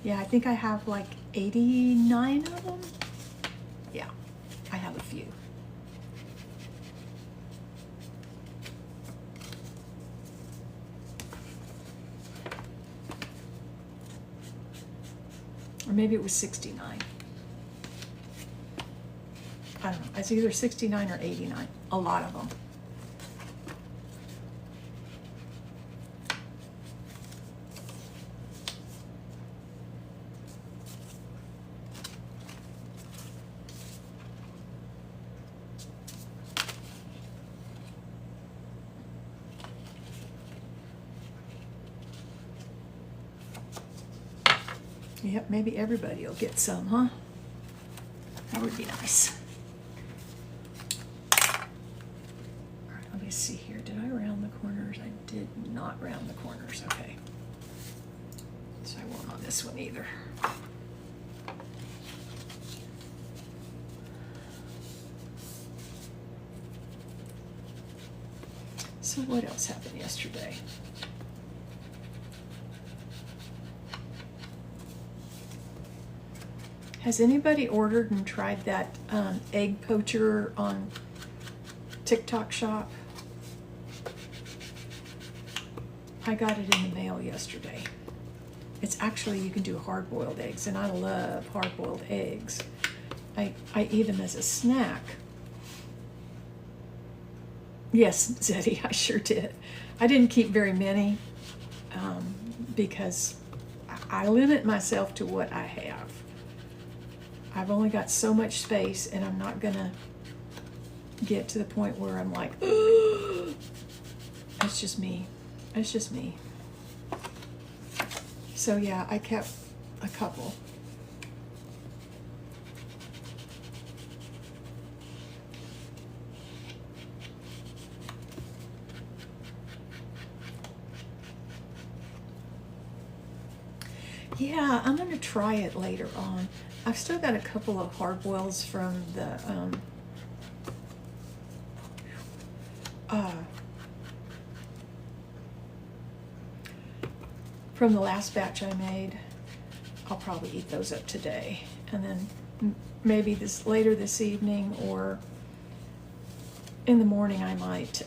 Yeah, I think I have like 89 of them. Yeah, I have a few. Or maybe it was 69. I don't know. It's either 69 or 89. A lot of them. Yep, maybe everybody will get some, huh? That would be nice. All right, let me see here. Did I round the corners? I did not round the corners. Okay. So I won't on this one either. So what else happened yesterday? Has anybody ordered and tried that egg poacher on TikTok shop? I got it in the mail yesterday. It's actually, you can do hard-boiled eggs, and I love hard-boiled eggs. I eat them as a snack. Yes, Zeddy, I sure did. I didn't keep very many because I limit myself to what I have. I've only got so much space, and I'm not gonna get to the point where I'm like, that's just me. That's just me. So yeah, I kept a couple. Yeah, I'm gonna try it later on. I've still got a couple of hard boils from the last batch I made. I'll probably eat those up today, and then maybe later this evening or in the morning I might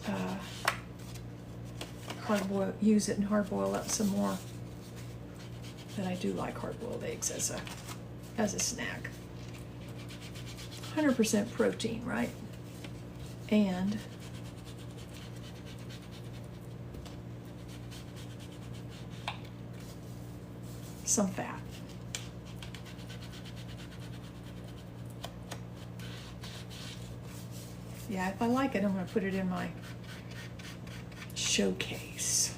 use it and hard boil up some more. But I do like hard boiled eggs as a snack. 100% protein, right? And some fat. Yeah, if I like it, I'm going to put it in my showcase.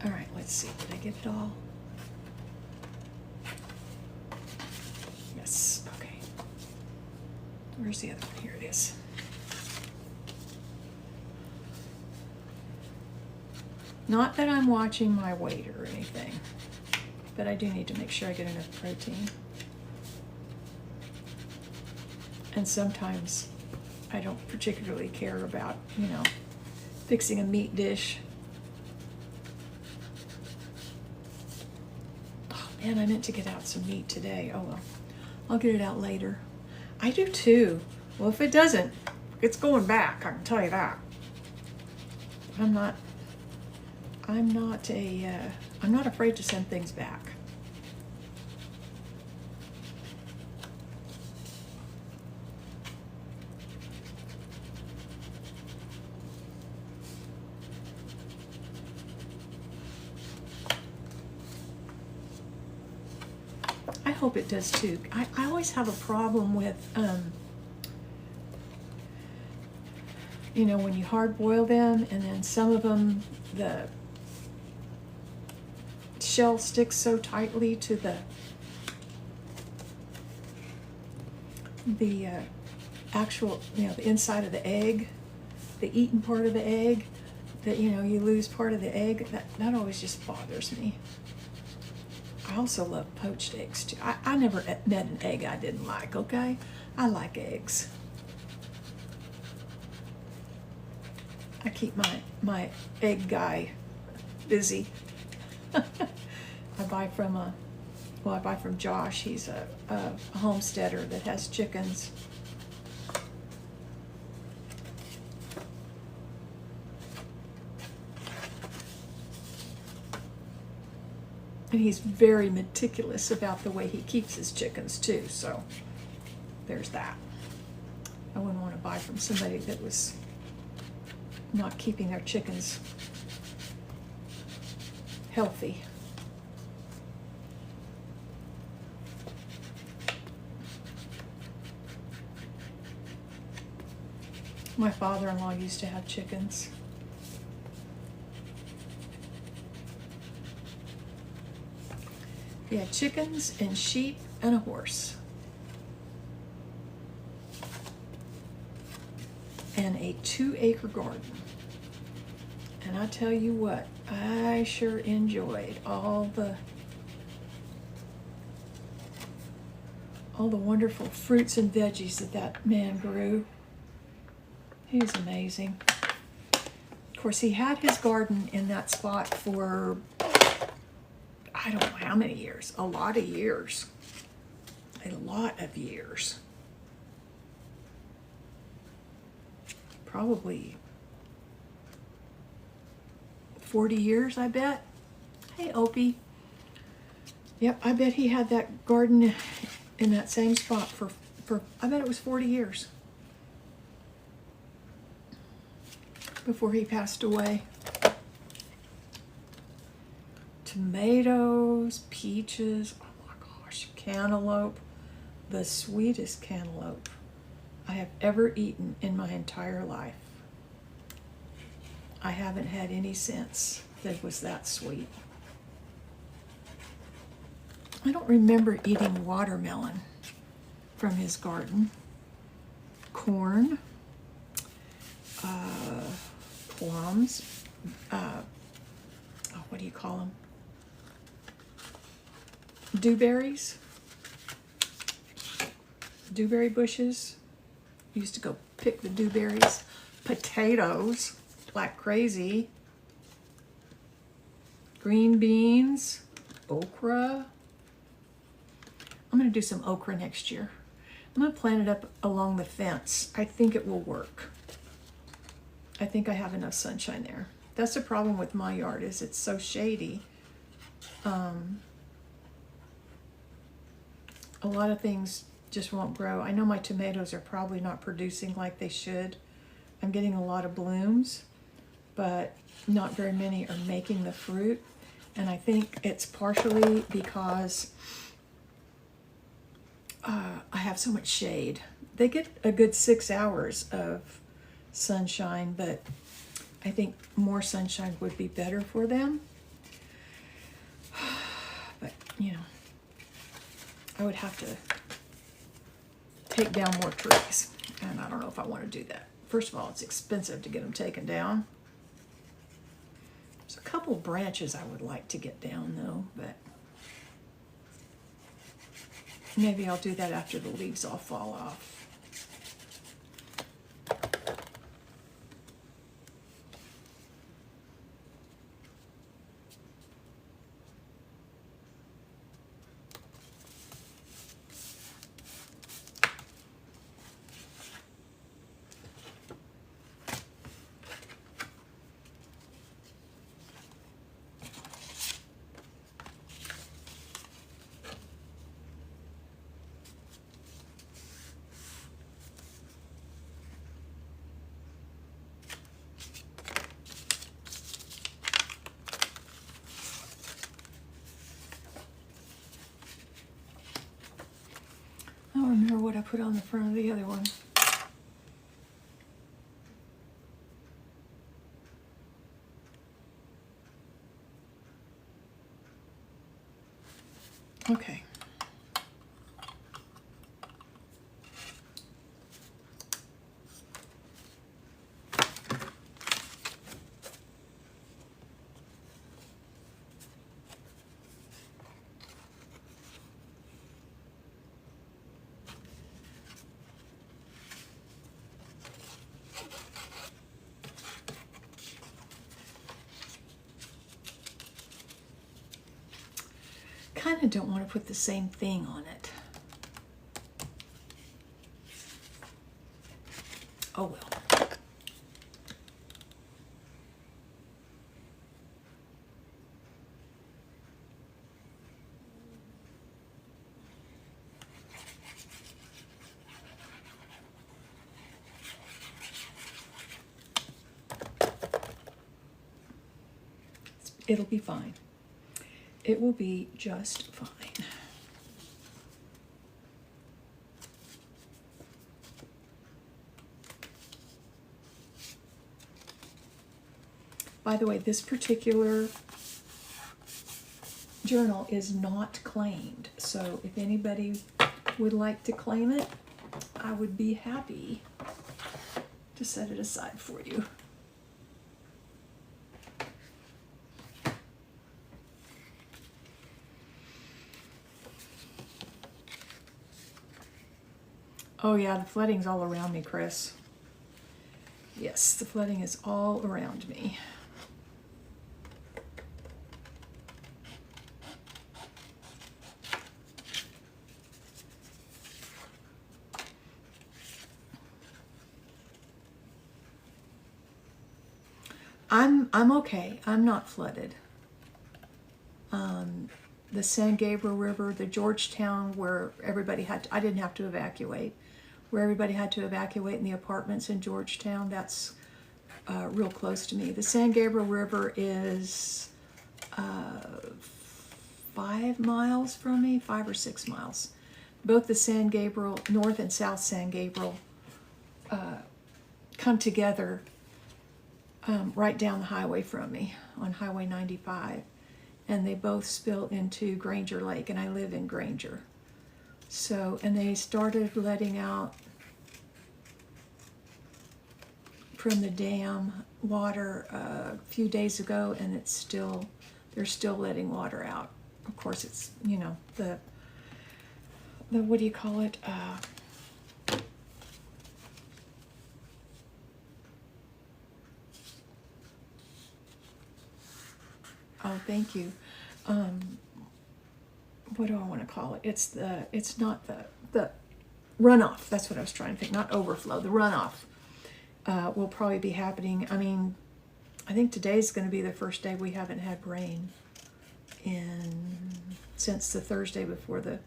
All right, let's see. Did I get it all? Yes. Okay. Where's the other one? Here it is. Not that I'm watching my weight or anything, but I do need to make sure I get enough protein. And sometimes I don't particularly care about, fixing a meat dish. Oh man, I meant to get out some meat today. Oh well, I'll get it out later. I do too. Well, if it doesn't, it's going back, I can tell you that. I'm not afraid to send things back. I hope it does too. I always have a problem with, when you hard boil them and then some of them, the shell sticks so tightly to the actual, the inside of the egg, the eaten part of the egg, that, you lose part of the egg. That always just bothers me. I also love poached eggs too. I never met an egg I didn't like, okay? I like eggs. I keep my egg guy busy. I buy from Josh. He's a homesteader that has chickens. And he's very meticulous about the way he keeps his chickens too, so there's that. I wouldn't want to buy from somebody that was not keeping their chickens healthy. My father-in-law used to have chickens. He had chickens and sheep and a horse. And a 2-acre garden. And I tell you what, I sure enjoyed all the wonderful fruits and veggies that man grew. He was amazing. Of course, he had his garden in that spot for, I don't know how many years, a lot of years. A lot of years. Probably 40 years, I bet. Hey, Opie. Yep, I bet he had that garden in that same spot for I bet it was 40 years before he passed away. Tomatoes, peaches, oh my gosh, cantaloupe, the sweetest cantaloupe I have ever eaten in my entire life. I haven't had any since that was that sweet. I don't remember eating watermelon from his garden. Corn, plums, what do you call them? Dewberries. Dewberry bushes. Used to go pick the dewberries. Potatoes like crazy. green beans, okra. I'm going to do some okra next year. I'm going to plant it up along the fence. I think it will work. I think I have enough sunshine there. That's the problem with my yard, is it's so shady. A lot of things just won't grow. I know my tomatoes are probably not producing like they should. I'm getting a lot of blooms, but not very many are making the fruit. And I think it's partially because I have so much shade. They get a good 6 hours of sunshine, but I think more sunshine would be better for them. But, you know, I would have to take down more trees, and I don't know if I want to do that. First of all, it's expensive to get them taken down. There's a couple branches I would like to get down, though, but maybe I'll do that after the leaves all fall off. I don't remember what I put on the front of the other one. Okay. Kind of don't want to put the same thing on it. Oh well. It'll be fine. It will be just fine. By the way, this particular journal is not claimed, so if anybody would like to claim it, I would be happy to set it aside for you. Oh yeah, the flooding's all around me, Chris. Yes, the flooding is all around me. I'm okay. I'm not flooded. The San Gabriel River, the Georgetown, where everybody had to, I didn't have to evacuate. Where everybody had to evacuate in the apartments in Georgetown, that's real close to me. The San Gabriel River is 5 miles from me, 5 or 6 miles. Both the San Gabriel, North and South San Gabriel, come together right down the highway from me on Highway 95. And they both spill into Granger Lake, and I live in Granger. So, and they started letting out from the dam water a few days ago, and it's still, they're still letting water out. Of course, it's, you know, the what do you call it? I'll thank you. What do I want to call it? It's not the runoff. That's what I was trying to think. Not overflow. The runoff will probably be happening. I mean, I think today's going to be the first day we haven't had rain since the Thursday before the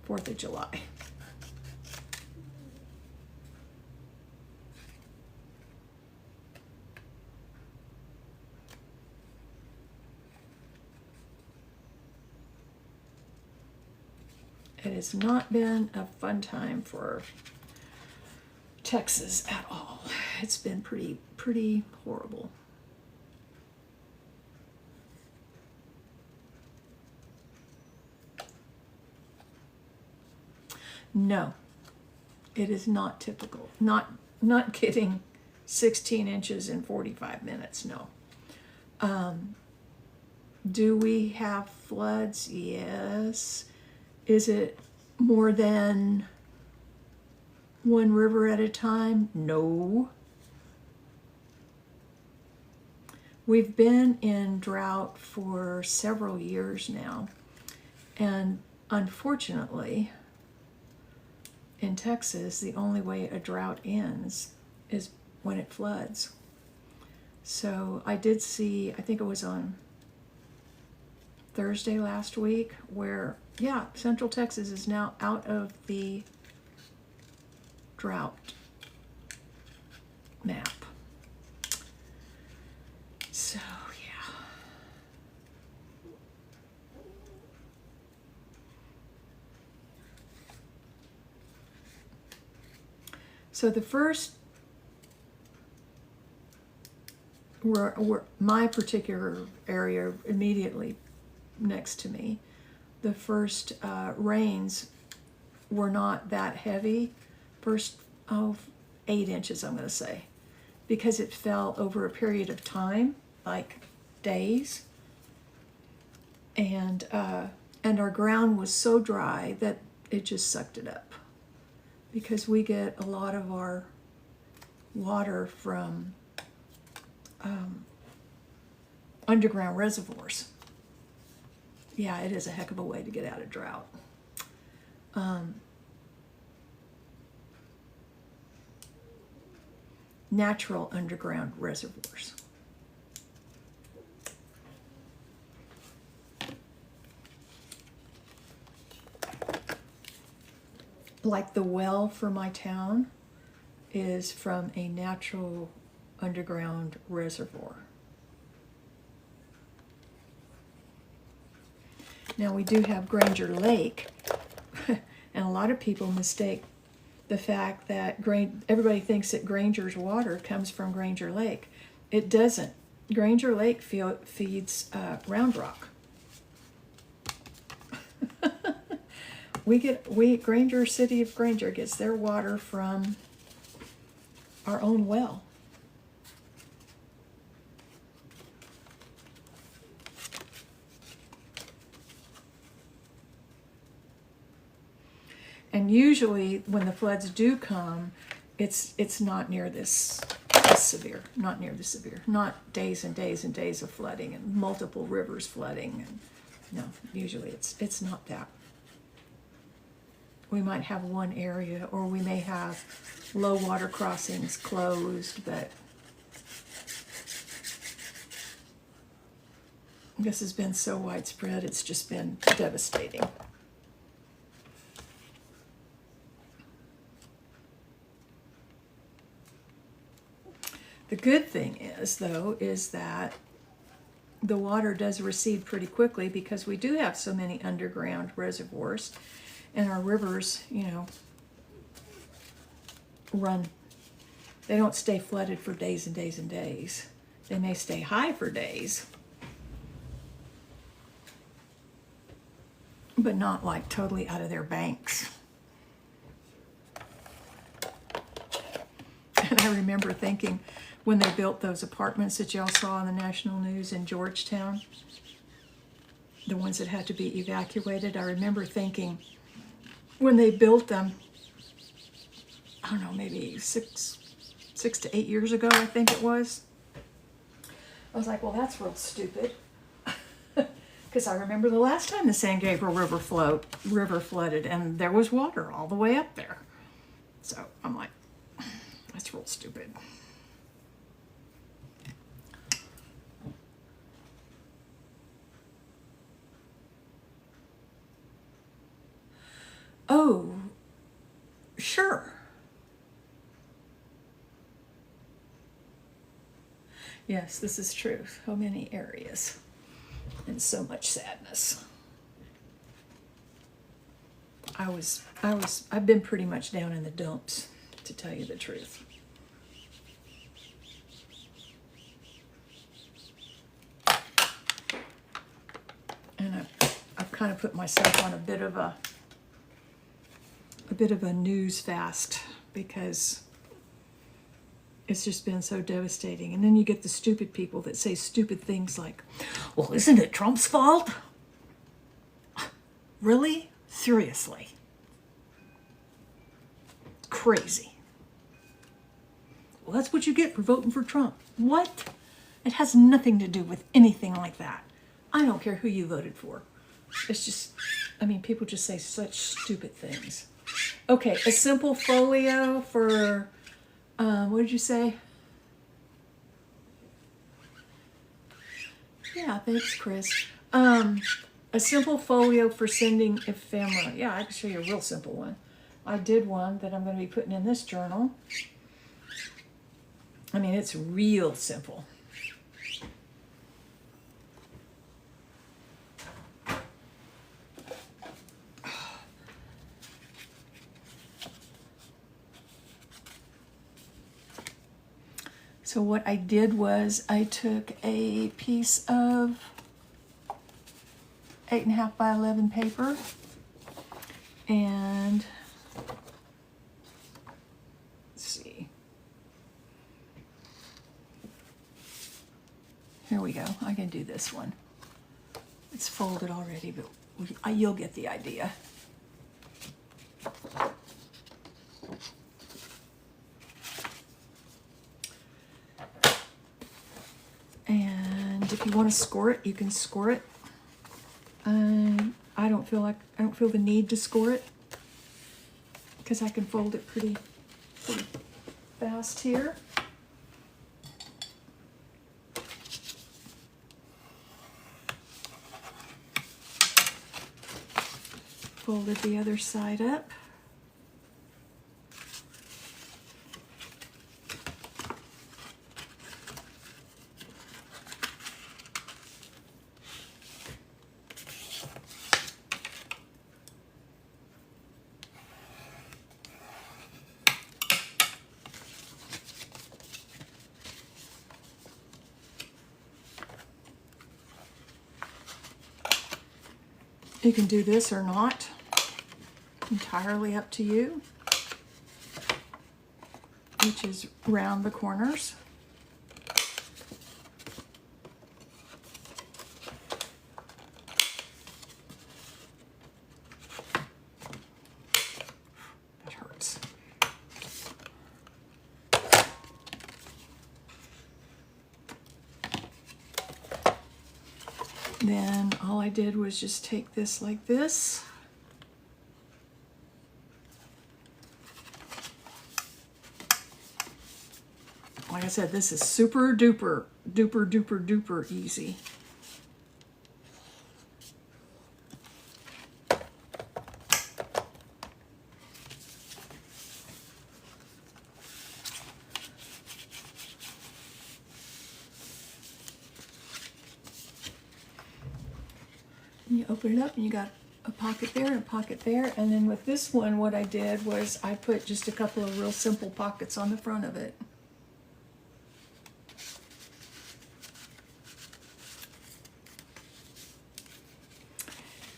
4th of July. It has not been a fun time for Texas at all. It's been pretty horrible. No, it is not typical. Not getting 16 inches in 45 minutes, no. Do we have floods? Yes. Is it more than one river at a time? No. We've been in drought for several years now, and unfortunately, in Texas, the only way a drought ends is when it floods. So I did see, I think it was on Thursday last week, where, yeah, Central Texas is now out of the drought map. So, yeah. So the first, my particular area immediately next to me, the first rains were not that heavy. First, 8 inches, I'm going to say, because it fell over a period of time, like days, and our ground was so dry that it just sucked it up, because we get a lot of our water from underground reservoirs. Yeah, it is a heck of a way to get out of drought. Natural underground reservoirs. Like the well for my town is from a natural underground reservoir. Now we do have Granger Lake, and a lot of people mistake the fact that everybody thinks that Granger's water comes from Granger Lake. It doesn't. Granger Lake feeds Round Rock. Granger, City of Granger gets their water from our own well. And usually when the floods do come, it's not near this severe, not near the severe, not days and days and days of flooding and multiple rivers flooding. And no, usually it's not that. We might have one area, or we may have low water crossings closed, but this has been so widespread, it's just been devastating. The good thing is, though, is that the water does recede pretty quickly, because we do have so many underground reservoirs, and our rivers, run. They don't stay flooded for days and days and days. They may stay high for days, but not like totally out of their banks. And I remember thinking, when they built those apartments that y'all saw on the national news in Georgetown, the ones that had to be evacuated, I remember thinking, when they built them, I don't know, maybe six to 8 years ago, I think it was, I was like, well, that's real stupid. Because I remember the last time the San Gabriel River flooded, and there was water all the way up there. So I'm like, that's real stupid. Oh, sure. Yes, this is true. So many areas and so much sadness. I've been pretty much down in the dumps, to tell you the truth. And I've kind of put myself on a bit of a news fast, because it's just been so devastating. And then you get the stupid people that say stupid things like, well, isn't it Trump's fault? Really? Seriously? Crazy. Well, that's what you get for voting for Trump. What? It has nothing to do with anything like that. I don't care who you voted for. It's just, I mean, people just say such stupid things. Okay, a simple folio for, what did you say? Yeah, thanks, Chris. A simple folio for sending ephemera. Yeah, I can show you a real simple one. I did one that I'm going to be putting in this journal. I mean, it's real simple. So what I did was I took a piece of 8.5 by 11 paper, and let's see. Here we go. I can do this one. It's folded already, but you'll get the idea. And if you want to score it, you can score it. I don't feel the need to score it, because I can fold it pretty fast here. Folded the other side up. You can do this or not, entirely up to you, which is round the corners. That hurts. Then all I did was just take this like this. Like I said, this is super duper, duper, duper, duper easy. And you open it up and you got a pocket there and a pocket there. And then with this one, what I did was I put just a couple of real simple pockets on the front of it.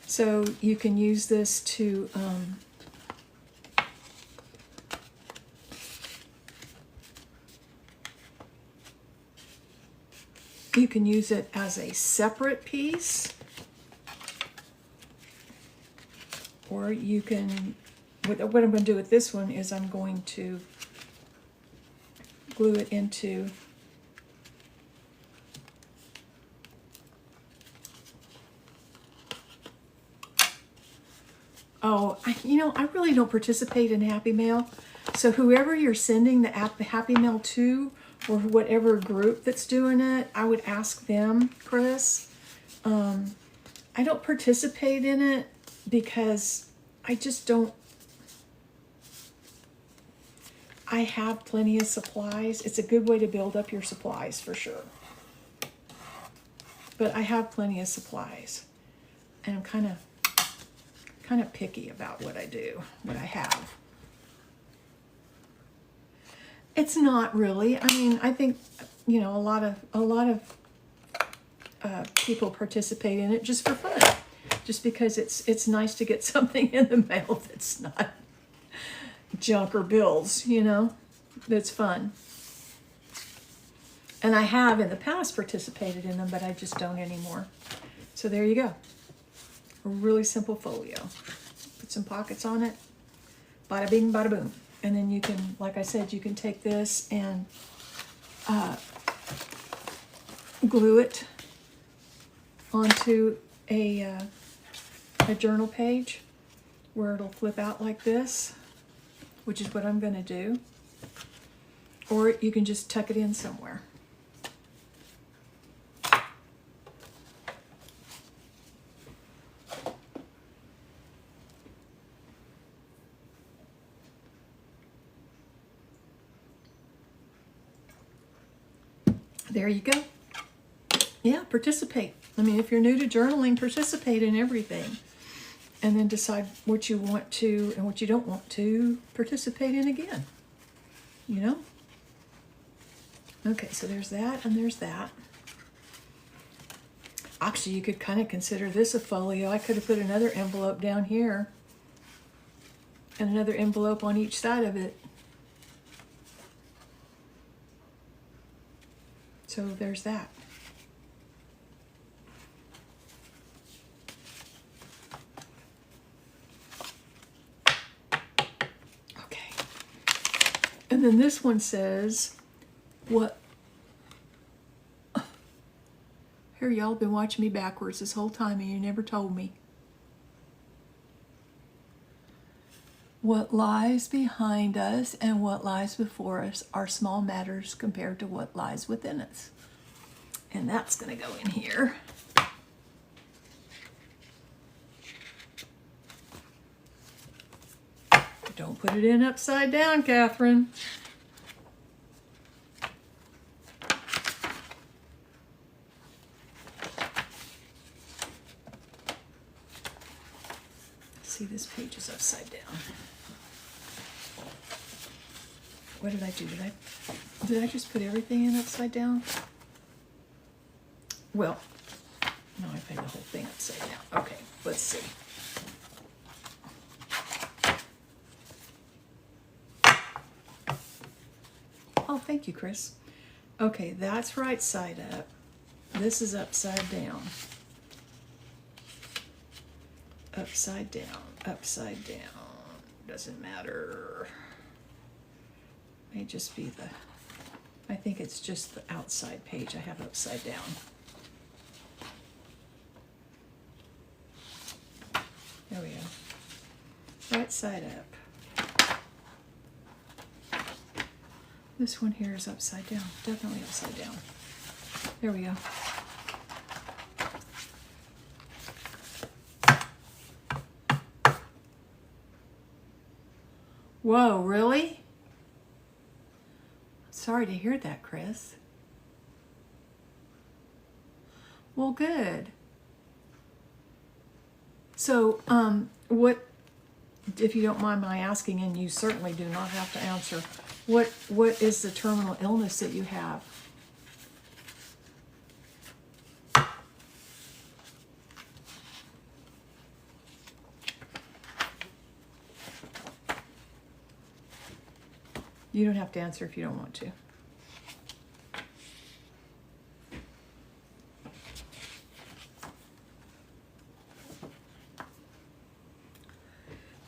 So you can use this to you can use it as a separate piece, or you can, what I'm going to do with this one is I'm going to glue it into Oh, I really don't participate in Happy Mail. So whoever you're sending the Happy Mail to, or whatever group that's doing it, I would ask them, Chris. I don't participate in it because I just don't. I have plenty of supplies. It's a good way to build up your supplies for sure. But I have plenty of supplies. And I'm kind of picky about what I do, what I have. It's not really. I mean, I think, a lot of people participate in it just for fun. Just because it's nice to get something in the mail that's not junk or bills, that's fun. And I have in the past participated in them, but I just don't anymore. So there you go. A really simple folio. Put some pockets on it. Bada bing, bada boom. And then you can, like I said, you can take this and glue it onto a journal page where it'll flip out like this, which is what I'm going to do. Or you can just tuck it in somewhere. There you go. Yeah, participate. I mean, if you're new to journaling, participate in everything. And then decide what you want to and what you don't want to participate in again. Okay, so there's that and there's that. Actually, you could kind of consider this a folio. I could have put another envelope down here and another envelope on each side of it. So there's that. Okay. And then this one says, what? Here, y'all been watching me backwards this whole time and you never told me. What lies behind us and what lies before us are small matters compared to what lies within us. And that's going to go in here. Don't put it in upside down, Catherine. See, this page is upside down. What did I do? Did I just put everything in upside down? Well, no, I put the whole thing upside down. Okay, let's see. Oh, thank you, Chris. Okay, that's right side up. This is upside down. Upside down, upside down. Doesn't matter. May just be I think it's just the outside page I have upside down. There we go. Right side up. This one here is upside down. Definitely upside down. There we go. Whoa, really? Sorry to hear that, Chris. Well, good. So, what, if you don't mind my asking, and you certainly do not have to answer, what is the terminal illness that you have? You don't have to answer if you don't want to.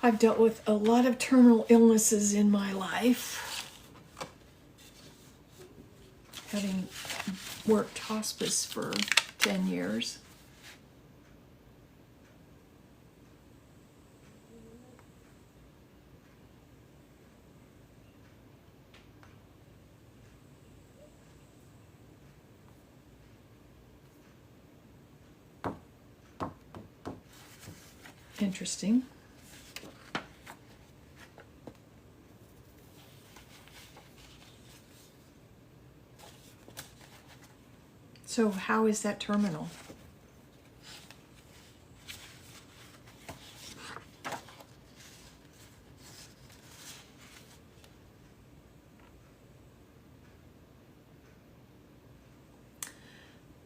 I've dealt with a lot of terminal illnesses in my life, having worked hospice for 10 years. Interesting. So how is that terminal?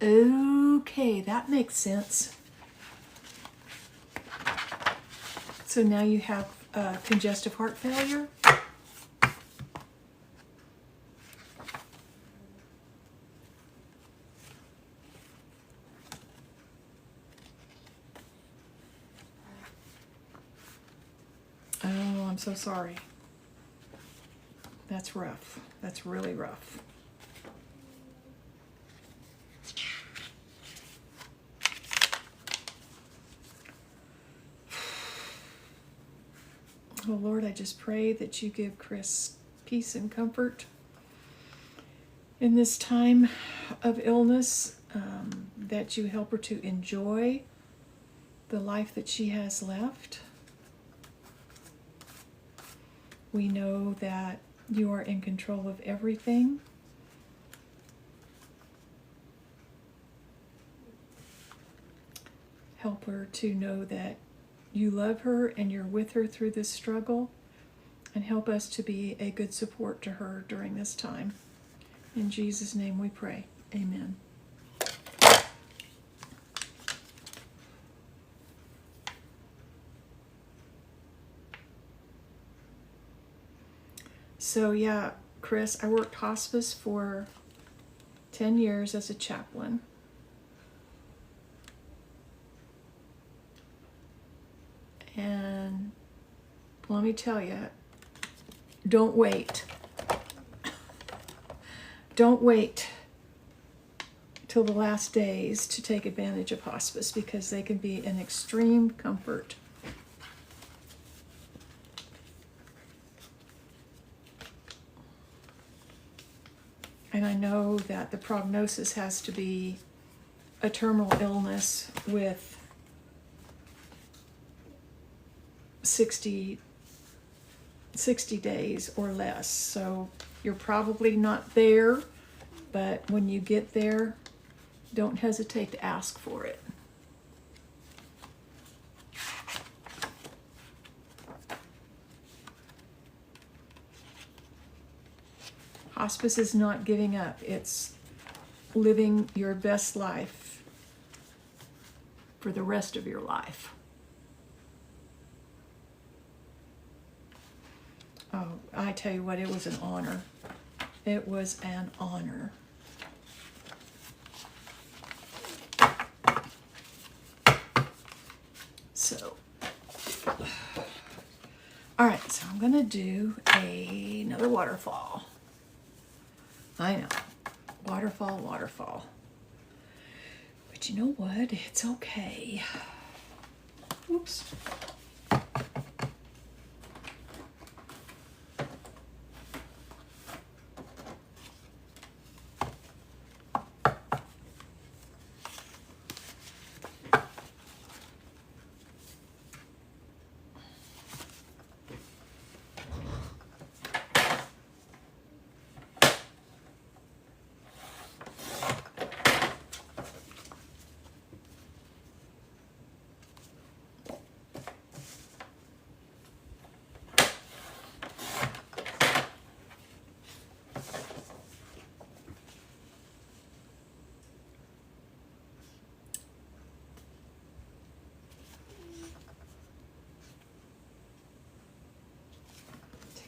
Okay, that makes sense. So now you have congestive heart failure? Oh, I'm so sorry. That's rough. That's really rough. Oh Lord, I just pray that you give Chris peace and comfort in this time of illness, that you help her to enjoy the life that she has left. We know that you are in control of everything. Help her to know that you love her and you're with her through this struggle, and help us to be a good support to her during this time. In Jesus' name we pray. Amen. So yeah, Chris, I worked hospice for 10 years as a chaplain. And let me tell you, don't wait. Don't wait till the last days to take advantage of hospice, because they can be an extreme comfort. And I know that the prognosis has to be a terminal illness with 60 days or less. So you're probably not there, but when you get there, don't hesitate to ask for it. Hospice is not giving up. It's living your best life for the rest of your life. Oh, I tell you what, it was an honor. It was an honor. So, all right, so I'm gonna do another waterfall. I know, waterfall, waterfall. But you know what? It's okay. Whoops.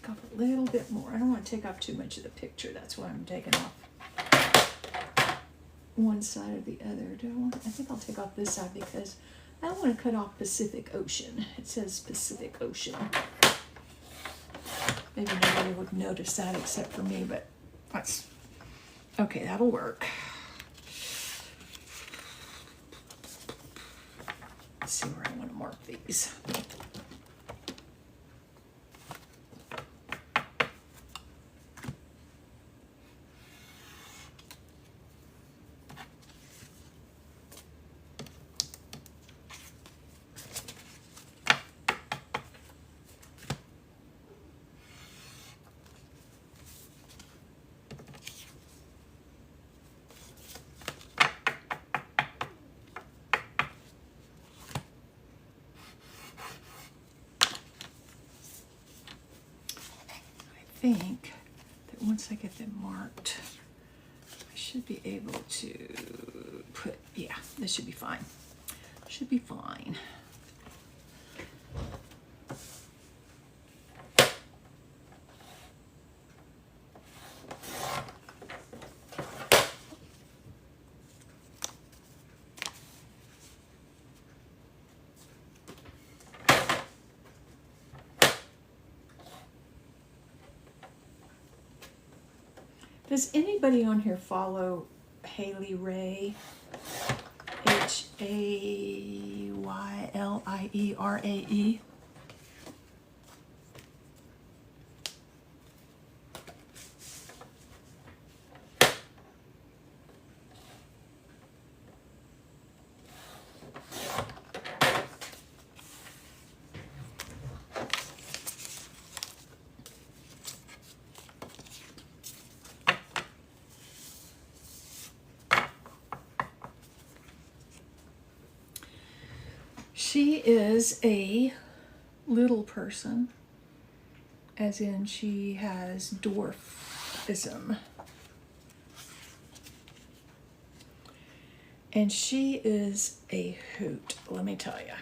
Off a little bit more. I don't want to take off too much of the picture. That's why I'm taking off one side or the other. I think I'll take off this side because I don't want to cut off Pacific Ocean. It says Pacific Ocean. Maybe nobody would notice that except for me, but that's okay. That'll work. Let's see where I want to mark these. once I get them marked, I should be able to put, yeah, this should be fine. Should be fine. Does anybody on here follow Haley Ray? Haylieerae? She is a little person, as in she has dwarfism. And she is a hoot, let me tell you.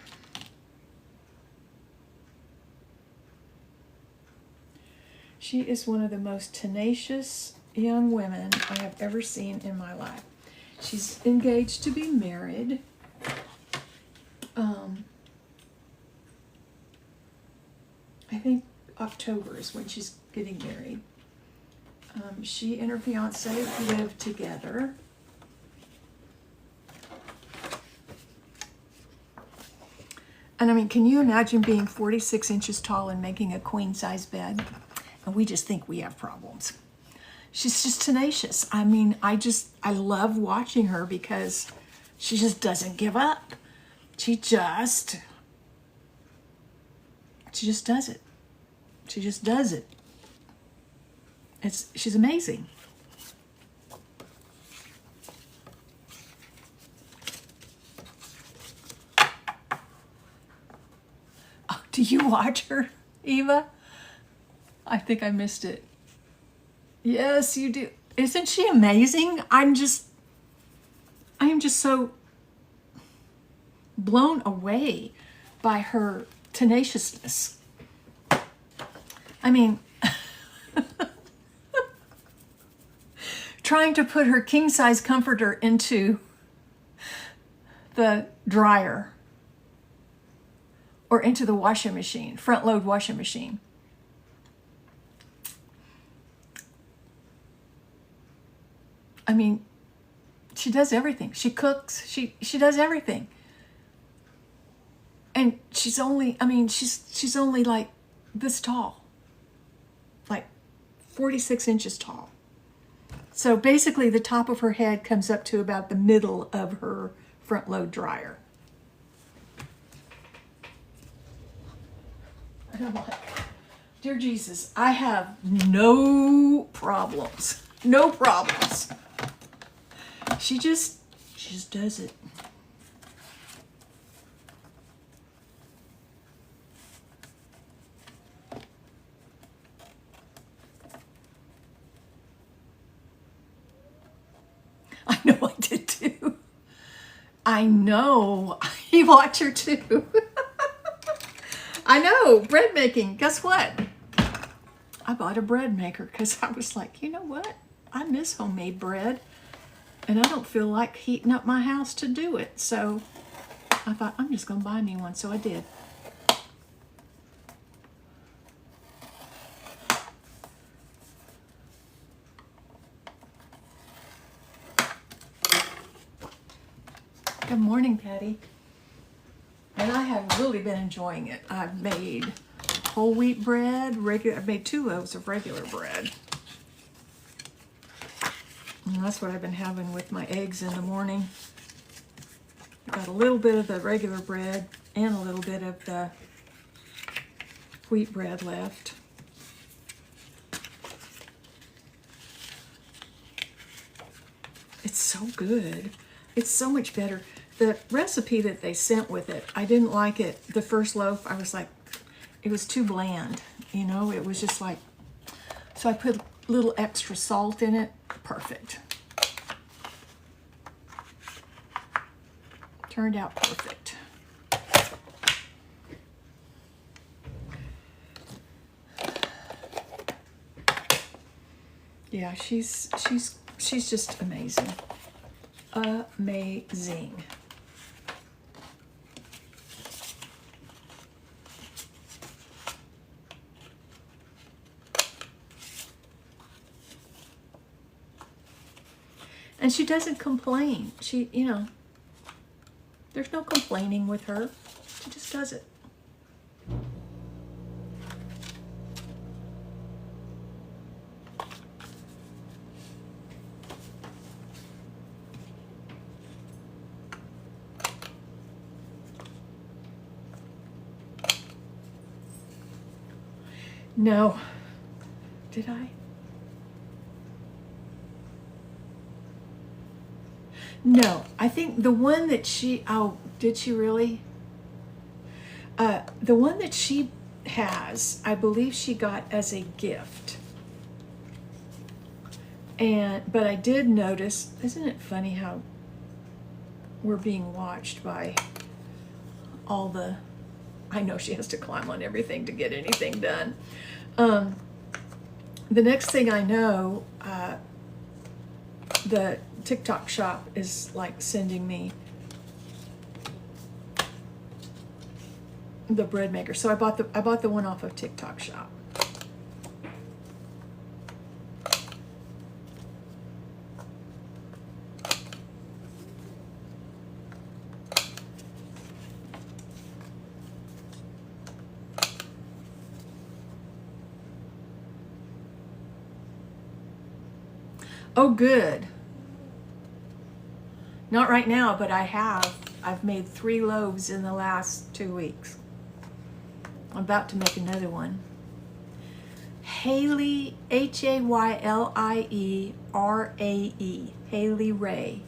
She is one of the most tenacious young women I have ever seen in my life. She's engaged to be married. I think October is when she's getting married. She and her fiance live together. And I mean, can you imagine being 46 inches tall and making a queen size bed? And we just think we have problems. She's just tenacious. I mean, I love watching her because she just doesn't give up. She just does it. She just does it. She's amazing. Oh, do you watch her, Eva? I think I missed it. Yes, you do. Isn't she amazing? I am just so blown away by her tenaciousness. I mean, trying to put her king-size comforter into the dryer or into the washing machine, front-load washing machine. I mean, she does everything. She cooks. She does everything. And she's only like this tall. Like 46 inches tall. So basically the top of her head comes up to about the middle of her front load dryer. And I'm like, dear Jesus, I have no problems. No problems. She just does it. I know I did too. I know. You watch her too. I know. Bread making. Guess what? I bought a bread maker because I was like, you know what? I miss homemade bread. And I don't feel like heating up my house to do it. So I thought, I'm just going to buy me one. So I did. Good morning, Patty. And I have really been enjoying it. I've made whole wheat bread, I've made 2 loaves of regular bread. And that's what I've been having with my eggs in the morning. Got a little bit of the regular bread and a little bit of the wheat bread left. It's so good. It's so much better. The recipe that they sent with it, I didn't like it. The first loaf, I was like, it was too bland. You know, it was just like, so I put little extra salt in it. Perfect. Turned out perfect. Yeah, she's just amazing. Amazing. And she doesn't complain. She, you know, there's no complaining with her. She just does it. No. Did I? No. I think the one that she, oh, did she really? The one that she has, I believe she got as a gift. But I did notice, isn't it funny how we're being watched by all the, I know she has to climb on everything to get anything done. The next thing I know, the TikTok shop is like sending me the bread maker. So I bought the one off of TikTok shop. Oh, good. Not right now, but I've made 3 loaves in the last 2 weeks. I'm about to make another one. Hayley, Haylie Rae. Hayley Rae.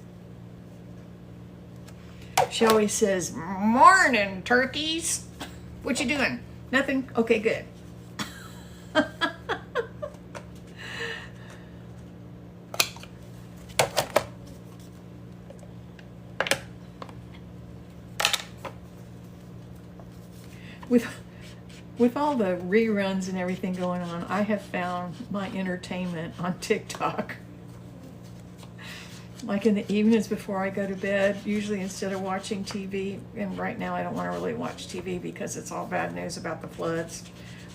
She always says, "Morning, turkeys." What you doing? Nothing? Okay, good. With all the reruns and everything going on, I have found my entertainment on TikTok. Like in the evenings before I go to bed, usually instead of watching TV, and right now I don't want to really watch TV because it's all bad news about the floods.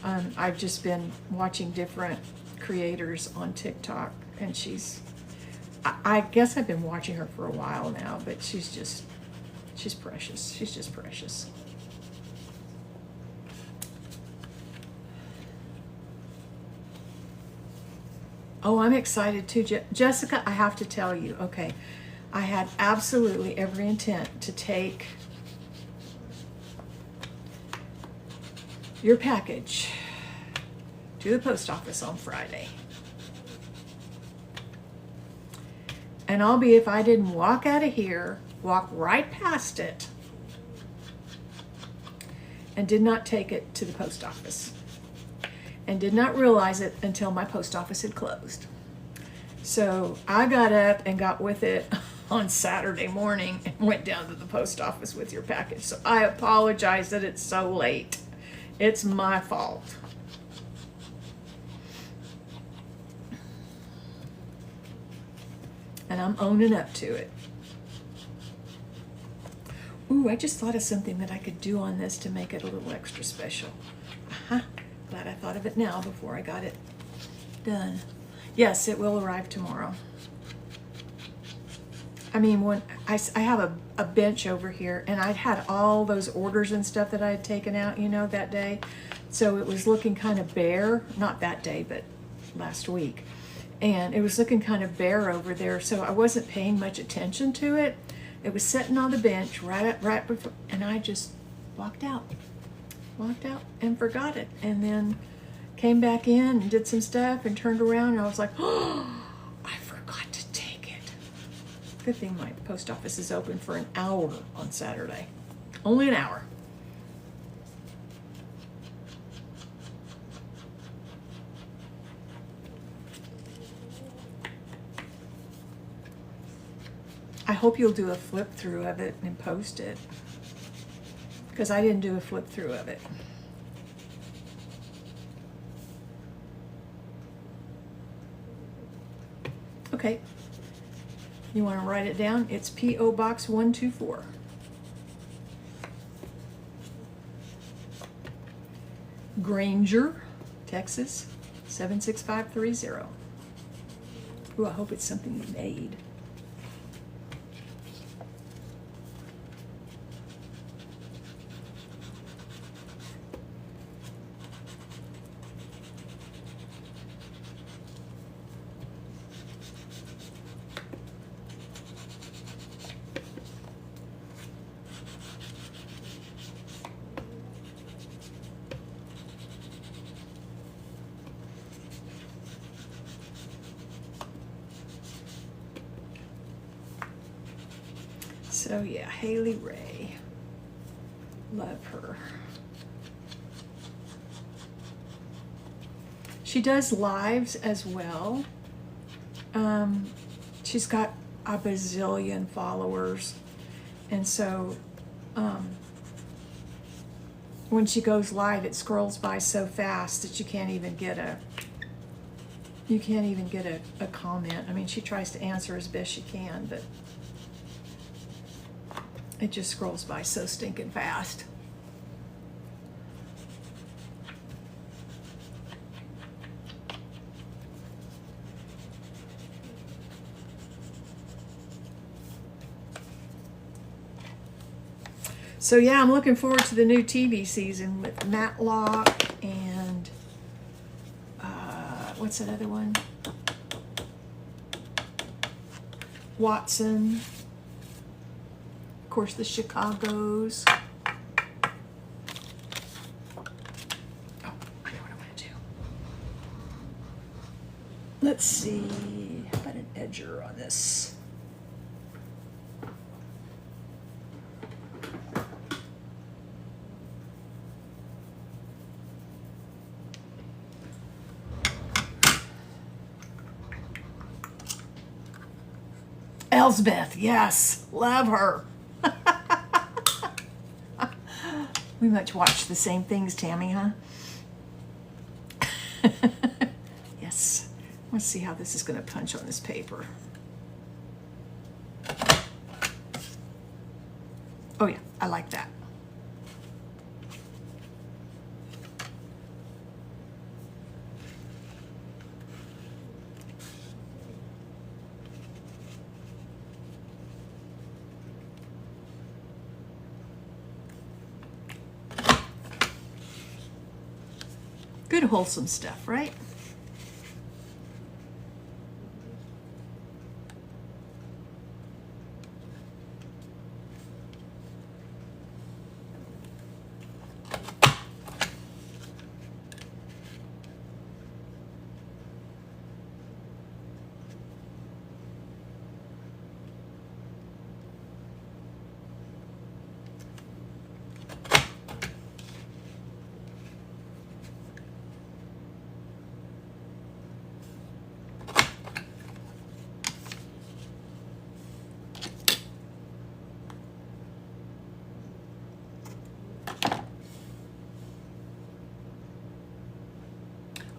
I've just been watching different creators on TikTok, and I guess I've been watching her for a while now, but she's precious. She's just precious. Oh, I'm excited too. Jessica, I have to tell you, okay, I had absolutely every intent to take your package to the post office on Friday. And I'll be, if I didn't walk out of here, walk right past it, and did not take it to the post office. And did not realize it until my post office had closed. So I got up and got with it on Saturday morning and went down to the post office with your package. So I apologize that it's so late. It's my fault. And I'm owning up to it. Ooh, I just thought of something that I could do on this to make it a little extra special. Glad I thought of it now before I got it done. Yes, it will arrive tomorrow. I mean, when I have a bench over here, and I'd had all those orders and stuff that I had taken out, you know, that day. So it was looking kind of bare, not that day, but last week. And it was looking kind of bare over there, so I wasn't paying much attention to it. It was sitting on the bench right before, and I just walked out and forgot it, and then came back in and did some stuff and turned around, and I was like, oh, I forgot to take it. Good thing my post office is open for an hour on Saturday. Only an hour. I hope you'll do a flip through of it and post it, because I didn't do a flip through of it. Okay, you want to write it down? It's P.O. Box 124. Granger, Texas 76530. Ooh, I hope it's something you made. So yeah, Haley Ray, love her. She does lives as well. She's got a bazillion followers, and so when she goes live, it scrolls by so fast that you can't even get a comment. I mean, she tries to answer as best she can, but it just scrolls by so stinking fast. So yeah, I'm looking forward to the new TV season with Matlock and what's that other one? Watson. Of course, the Chicagos. Oh, I know what I want to do. Let's see. How about an edger on this? Elsbeth, yes, love her. We much watch the same things, Tammy, huh? Yes. Let's see how this is going to punch on this paper. Oh yeah, I like that. Good wholesome stuff, right?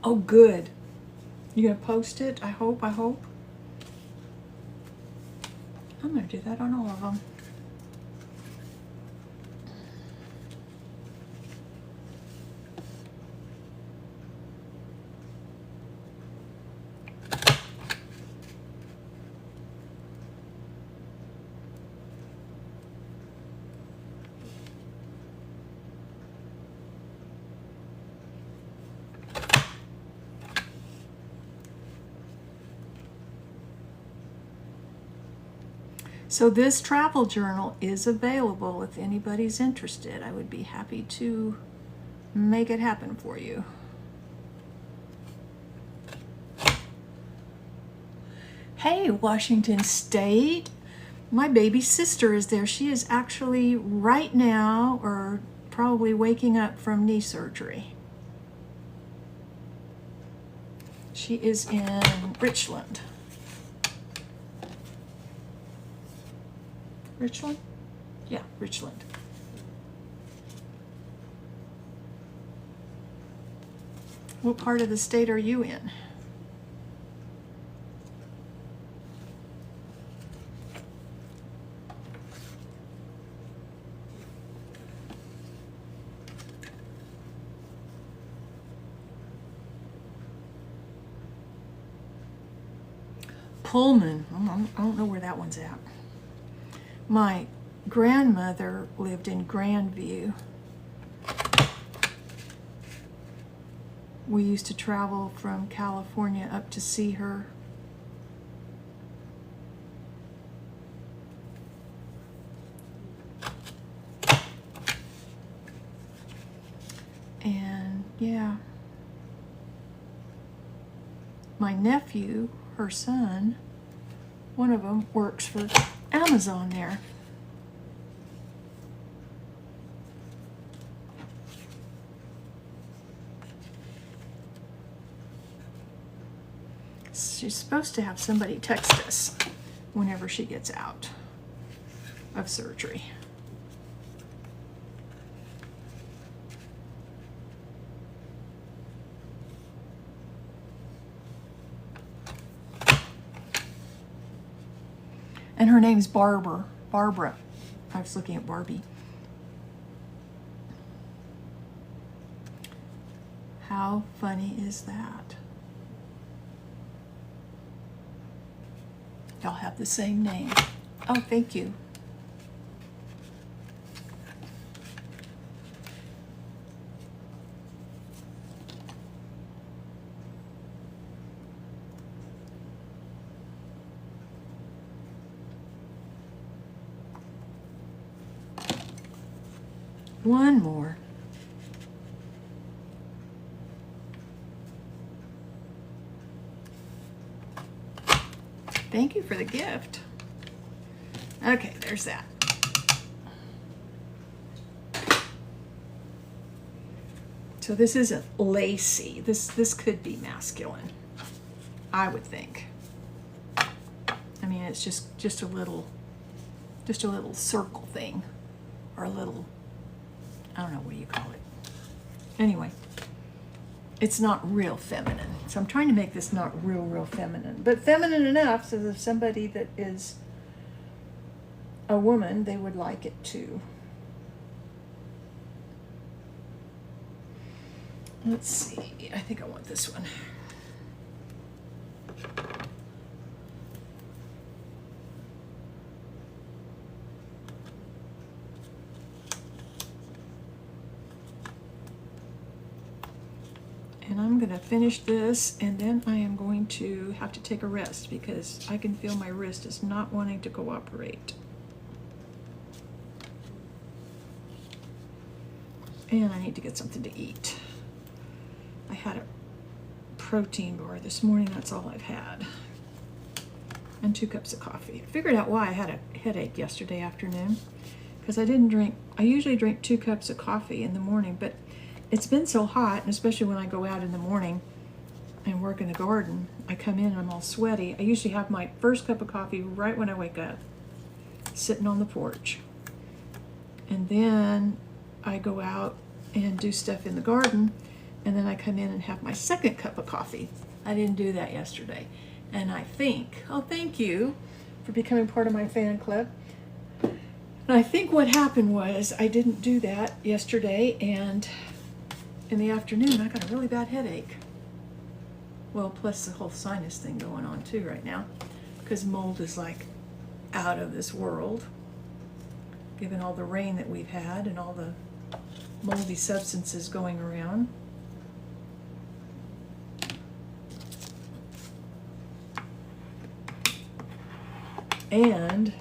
Oh, good. You gonna post it? I hope. I'm gonna do that on all of them. So this travel journal is available if anybody's interested. I would be happy to make it happen for you. Hey, Washington State. My baby sister is there. She is actually right now, or probably waking up from knee surgery. She is in Richland. Richland? Yeah, Richland. What part of the state are you in? Pullman. I don't know where that one's at. My grandmother lived in Grandview. We used to travel from California up to see her. And yeah, my nephew, her son, one of them works for Amazon there. She's supposed to have somebody text us whenever she gets out of surgery. And her name's Barbara. I was looking at Barbie. How funny is that? Y'all have the same name. Oh, thank you. One more. Thank you for the gift. Okay, there's that. So this isn't lacy. This could be masculine, I would think. I mean, it's just a little circle thing, or a little, I don't know, what do you call it? Anyway, it's not real feminine. So I'm trying to make this not real feminine, but feminine enough so that if somebody that is a woman, they would like it too. Let's see, I think I want this one. And I'm going to finish this, and then I am going to have to take a rest because I can feel my wrist is not wanting to cooperate. And I need to get something to eat. I had a protein bar this morning, that's all I've had. And 2 cups of coffee. I figured out why I had a headache yesterday afternoon, because I usually drink 2 cups of coffee in the morning, but it's been so hot, and especially when I go out in the morning and work in the garden, I come in and I'm all sweaty. I usually have my first cup of coffee right when I wake up, sitting on the porch. And then I go out and do stuff in the garden, and then I come in and have my second cup of coffee. I didn't do that yesterday. And I think, oh, thank you for becoming part of my fan club. And I think what happened was I didn't do that yesterday, and in the afternoon I got a really bad headache. Well, plus the whole sinus thing going on too right now, because mold is like out of this world, given all the rain that we've had and all the moldy substances going around. And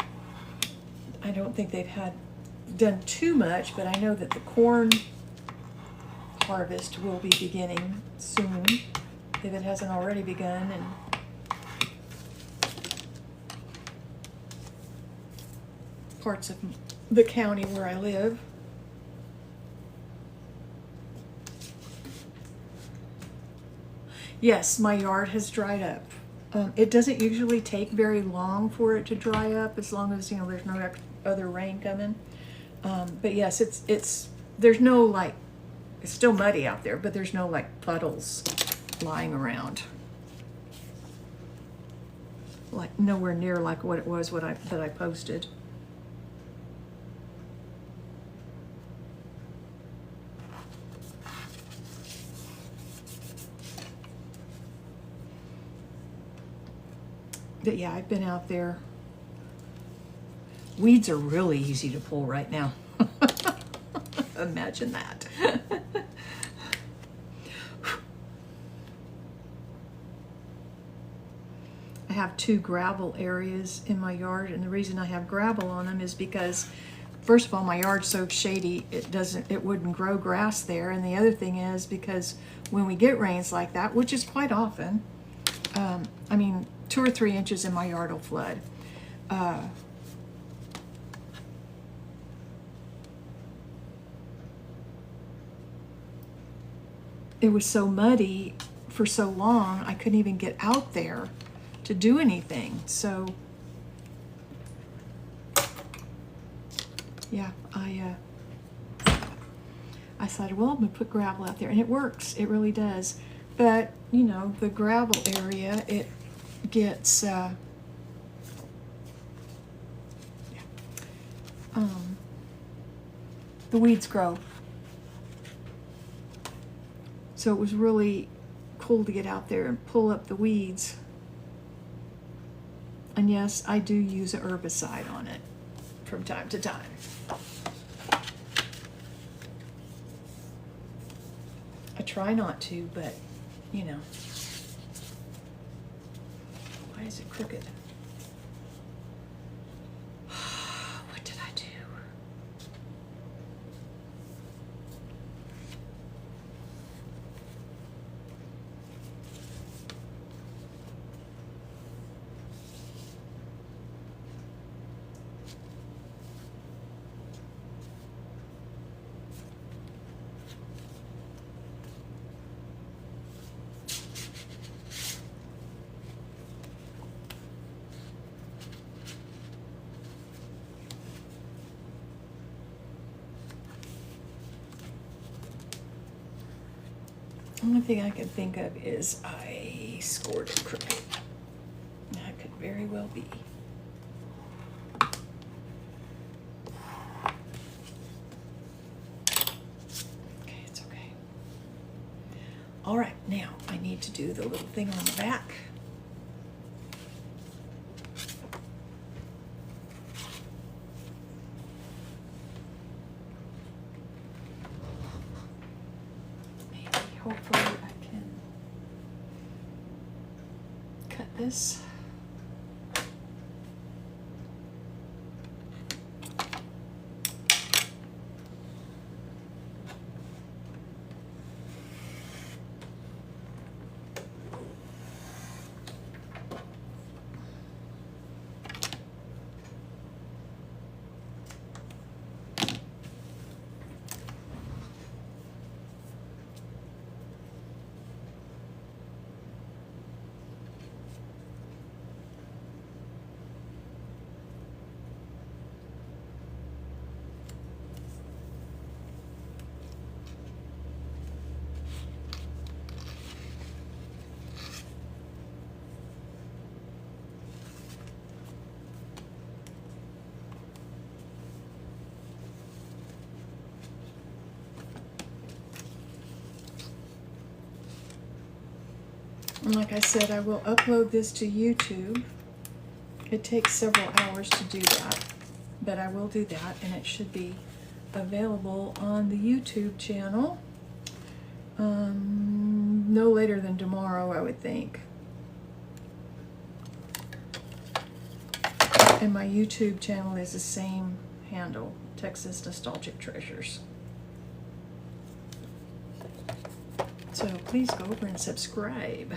I don't think they've done too much, but I know that the corn harvest will be beginning soon, if it hasn't already begun. And parts of the county where I live. Yes, my yard has dried up. It doesn't usually take very long for it to dry up, as long as there's other rain coming. But yes, there's no like, it's still muddy out there, but there's no like puddles lying around. Like nowhere near like what it was that I posted. But yeah, I've been out there. Weeds are really easy to pull right now. Imagine that. I have 2 gravel areas in my yard, and the reason I have gravel on them is because, first of all, my yard's so shady it wouldn't grow grass there, and the other thing is because when we get rains like that, which is quite often, I mean 2 or 3 inches in my yard will flood. It was so muddy for so long, I couldn't even get out there to do anything. So yeah, I decided, well, I'm gonna put gravel out there, and it works. It really does. But you know, the gravel area, it gets the weeds grow. So it was really cool to get out there and pull up the weeds. And yes, I do use a herbicide on it from time to time. I try not to, but you know. Why is it crooked? What did I do? The only thing I can think of is I scored it crooked. That could very well be. Okay, it's okay. All right, now I need to do the little thing on the back. Hopefully I can cut this. And like I said, I will upload this to YouTube. It takes several hours to do that, but I will do that, and it should be available on the YouTube channel no later than tomorrow, I would think. And my YouTube channel is the same handle, Texas Nostalgic Treasures. So please go over and subscribe.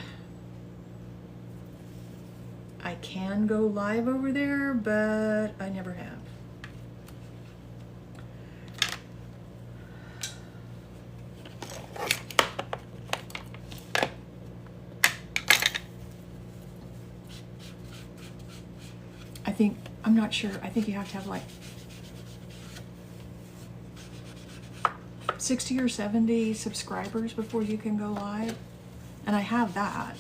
I can go live over there, but I never have. I'm not sure, I think you have to have like 60 or 70 subscribers before you can go live. And I have that.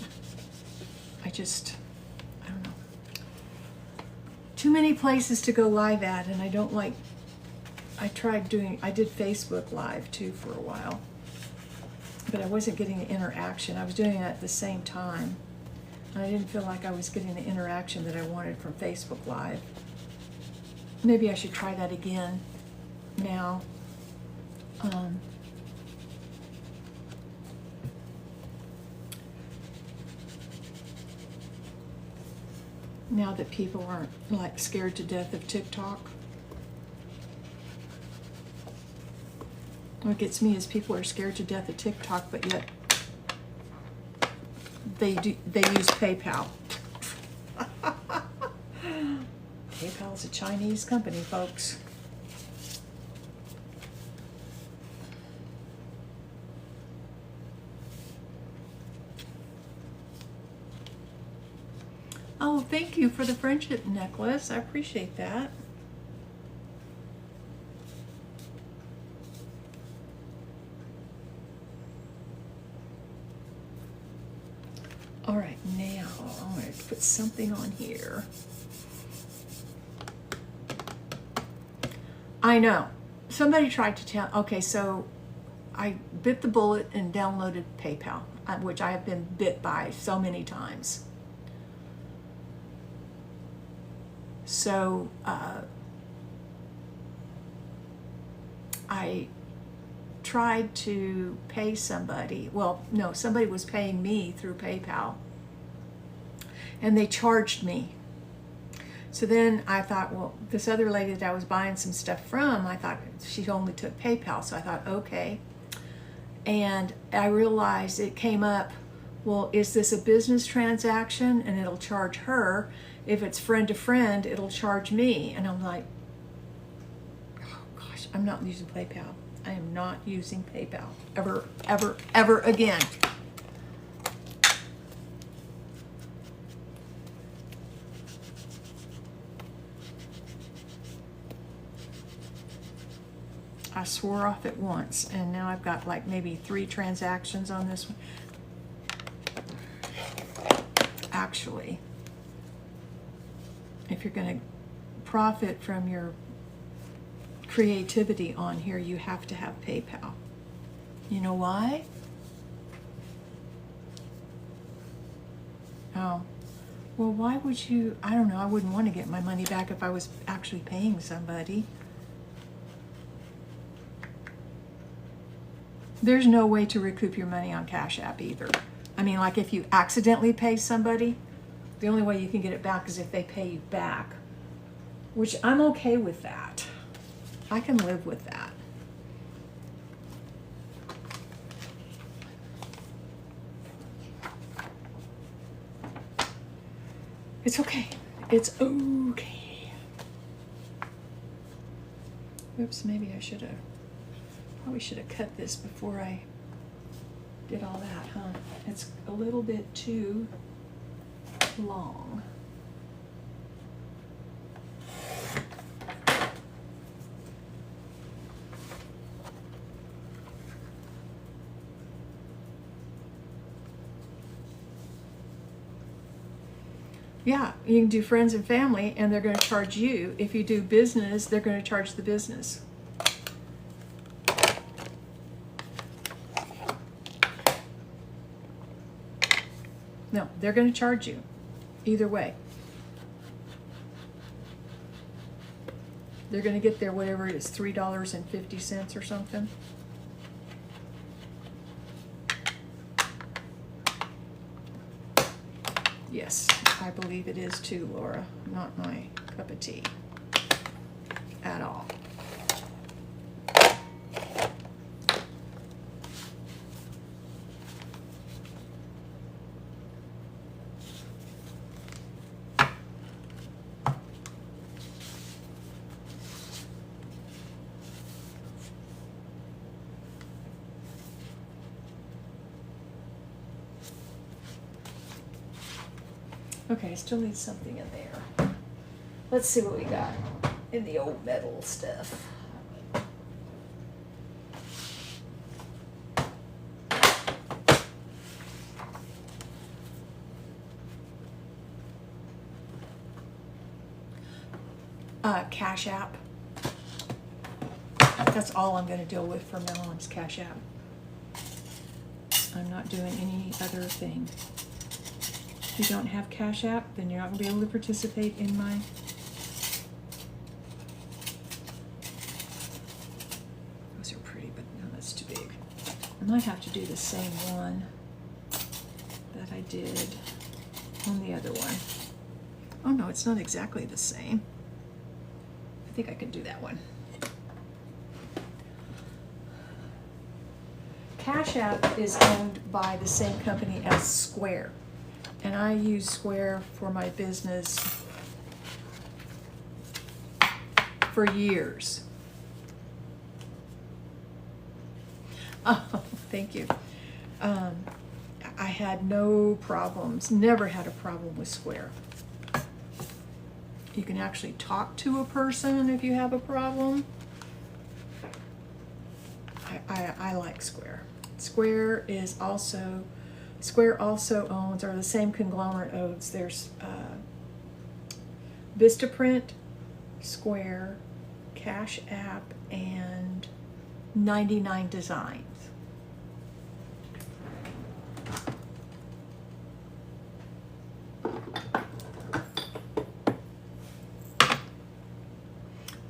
I don't know. Too many places to go live at, and I don't like, I did Facebook Live too for a while, but I wasn't getting the interaction. I was doing it at the same time, and I didn't feel like I was getting the interaction that I wanted from Facebook Live. Maybe I should try that again now. Now that people aren't like scared to death of TikTok. What gets me is people are scared to death of TikTok, but yet they use PayPal. PayPal's a Chinese company, folks. Oh, thank you for the friendship necklace. I appreciate that. All right, now I'm going to put something on here. I know. Somebody tried to tell, okay, so I bit the bullet and downloaded PayPal, which I have been bit by so many times. So I tried to pay somebody. Well, no, somebody was paying me through PayPal, and they charged me. So then I thought, well, this other lady that I was buying some stuff from, I thought she only took PayPal. So I thought, okay. And I realized it came up, well, is this a business transaction? And it'll charge her. If it's friend to friend, it'll charge me. And I'm like, oh gosh, I'm not using PayPal. I am not using PayPal ever, ever, ever again. I swore off it once, and now I've got like maybe 3 transactions on this one. Actually, if you're going to profit from your creativity on here, you have to have PayPal. You know why? Oh, well, why would you? I don't know. I wouldn't want to get my money back if I was actually paying somebody. There's no way to recoup your money on Cash App either. I mean, like if you accidentally pay somebody, the only way you can get it back is if they pay you back, which I'm okay with that. I can live with that. It's okay. It's okay. Oops, maybe I should have. Probably should have cut this before I did all that, huh? It's a little bit too long. Yeah, you can do friends and family, and they're going to charge you. If you do business, they're going to charge the business. No, they're going to charge you either way. They're going to get their whatever it is, $3.50 or something. Yes, I believe it is too, Laura. Not my cup of tea at all. Okay, I still need something in there. Let's see what we got in the old metal stuff. Cash App. That's all I'm going to deal with from now on is Cash App. I'm not doing any other thing. If you don't have Cash App, then you're not going to be able to participate in my... Those are pretty, but no, that's too big. I might have to do the same one that I did on the other one. Oh no, it's not exactly the same. I think I could do that one. Cash App is owned by the same company as Square, and I use Square for my business for years. Oh, thank you. I had no problems, never had a problem with Square. You can actually talk to a person if you have a problem. I like Square. Square also owns, or the same conglomerate owns, there's Vistaprint, Square, Cash App, and 99 Designs.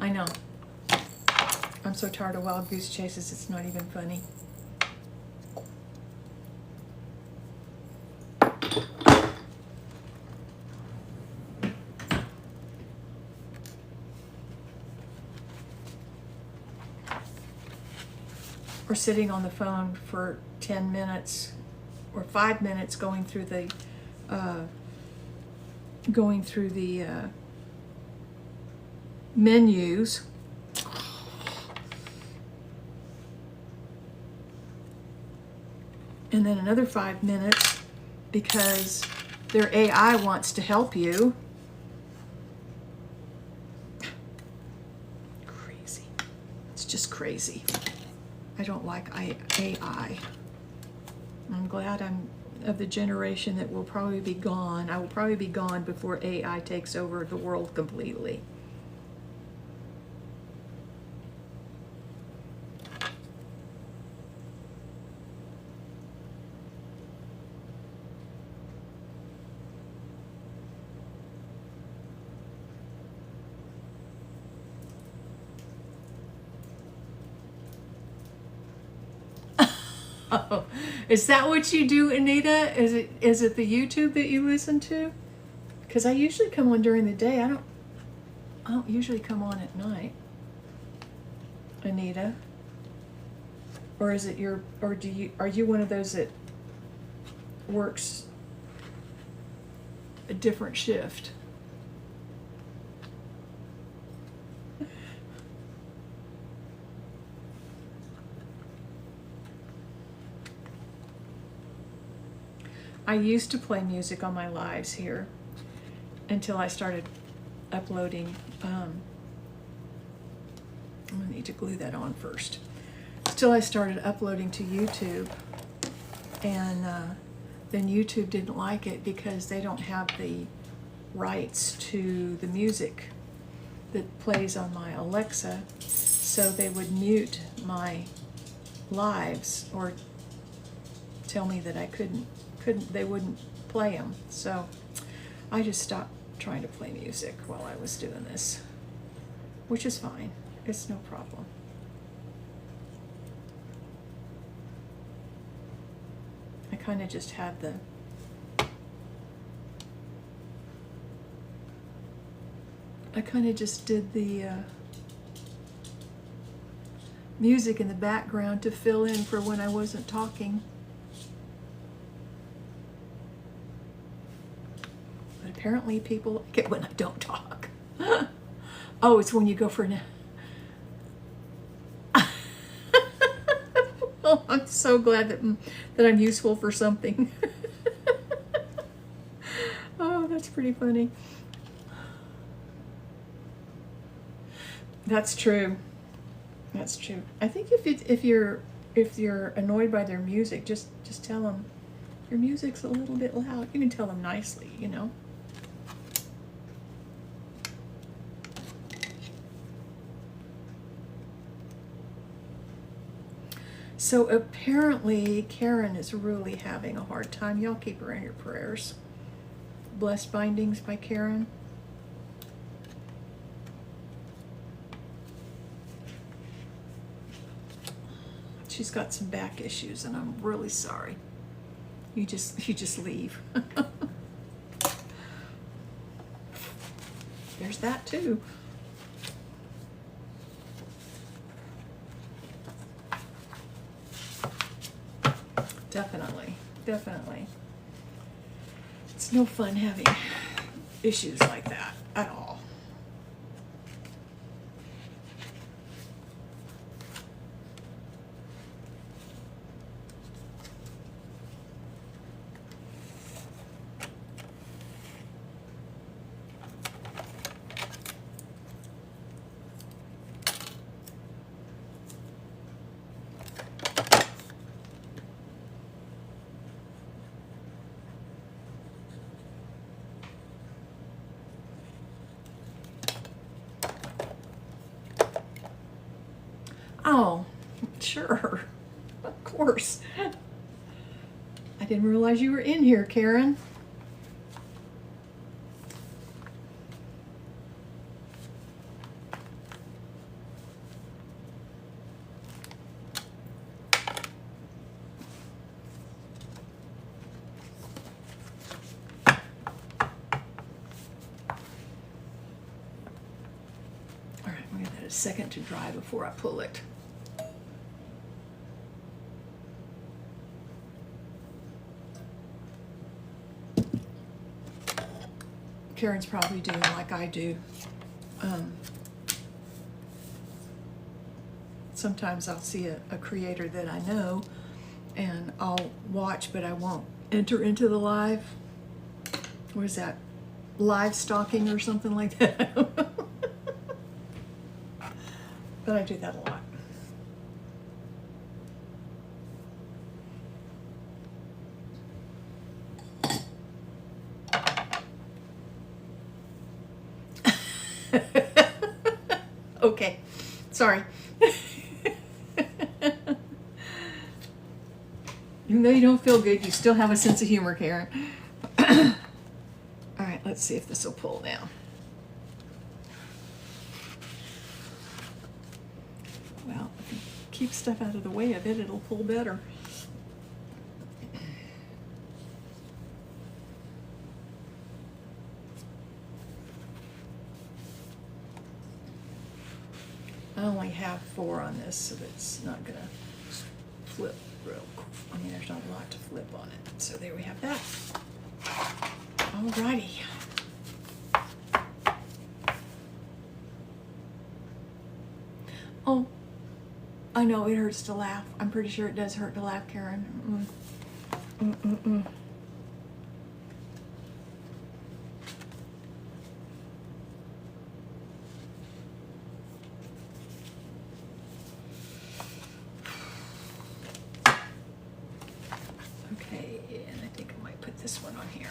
I know. I'm so tired of wild goose chases, it's not even funny. Or sitting on the phone for 10 minutes or 5 minutes going through the menus. And then another 5 minutes because their AI wants to help you. Crazy. It's just crazy. I don't like AI. I'm glad I'm of the generation that will probably be gone. I will probably be gone before AI takes over the world completely. Oh, is that what you do, Anita? Is it the YouTube that you listen to? Because I usually come on during the day. I don't usually come on at night. Anita, or is it are you one of those that works a different shift? I used to play music on my lives here until I started uploading. I'm gonna need to glue that on first. Till I started uploading to YouTube, and then YouTube didn't like it because they don't have the rights to the music that plays on my Alexa, so they would mute my lives or tell me that I they wouldn't play them. So I just stopped trying to play music while I was doing this, which is fine. It's no problem. I kind of just had did the music in the background to fill in for when I wasn't talking. Apparently people like it when I don't talk. Oh, it's when you go for Well, I'm so glad that I'm useful for something. Oh, that's pretty funny. That's true. That's true. I think if you're annoyed by their music, just tell them your music's a little bit loud. You can tell them nicely, you know. So apparently Karen is really having a hard time. Y'all keep her in your prayers. Blessed Bindings by Karen. She's got some back issues and I'm really sorry. You just leave. There's that too. Definitely, definitely. It's no fun having issues like that at all. Oh, sure. Of course. I didn't realize you were in here, Karen. All right, I'm going to give that a second to dry before I pull it. Karen's probably doing like I do. Sometimes I'll see a creator that I know and I'll watch, but I won't enter into the live. What is that? Live stalking or something like that. But I do that a lot. Okay, sorry. Even though you don't feel good, you still have a sense of humor, Karen. All right, let's see if this will pull now. Well, if you keep stuff out of the way of it, it'll pull better. I only have 4 on this, so it's not gonna flip real quick. I mean, there's not a lot to flip on it. So there we have that. Alrighty. Oh, I know it hurts to laugh. I'm pretty sure it does hurt to laugh, Karen. Okay, and I think I might put this one on here.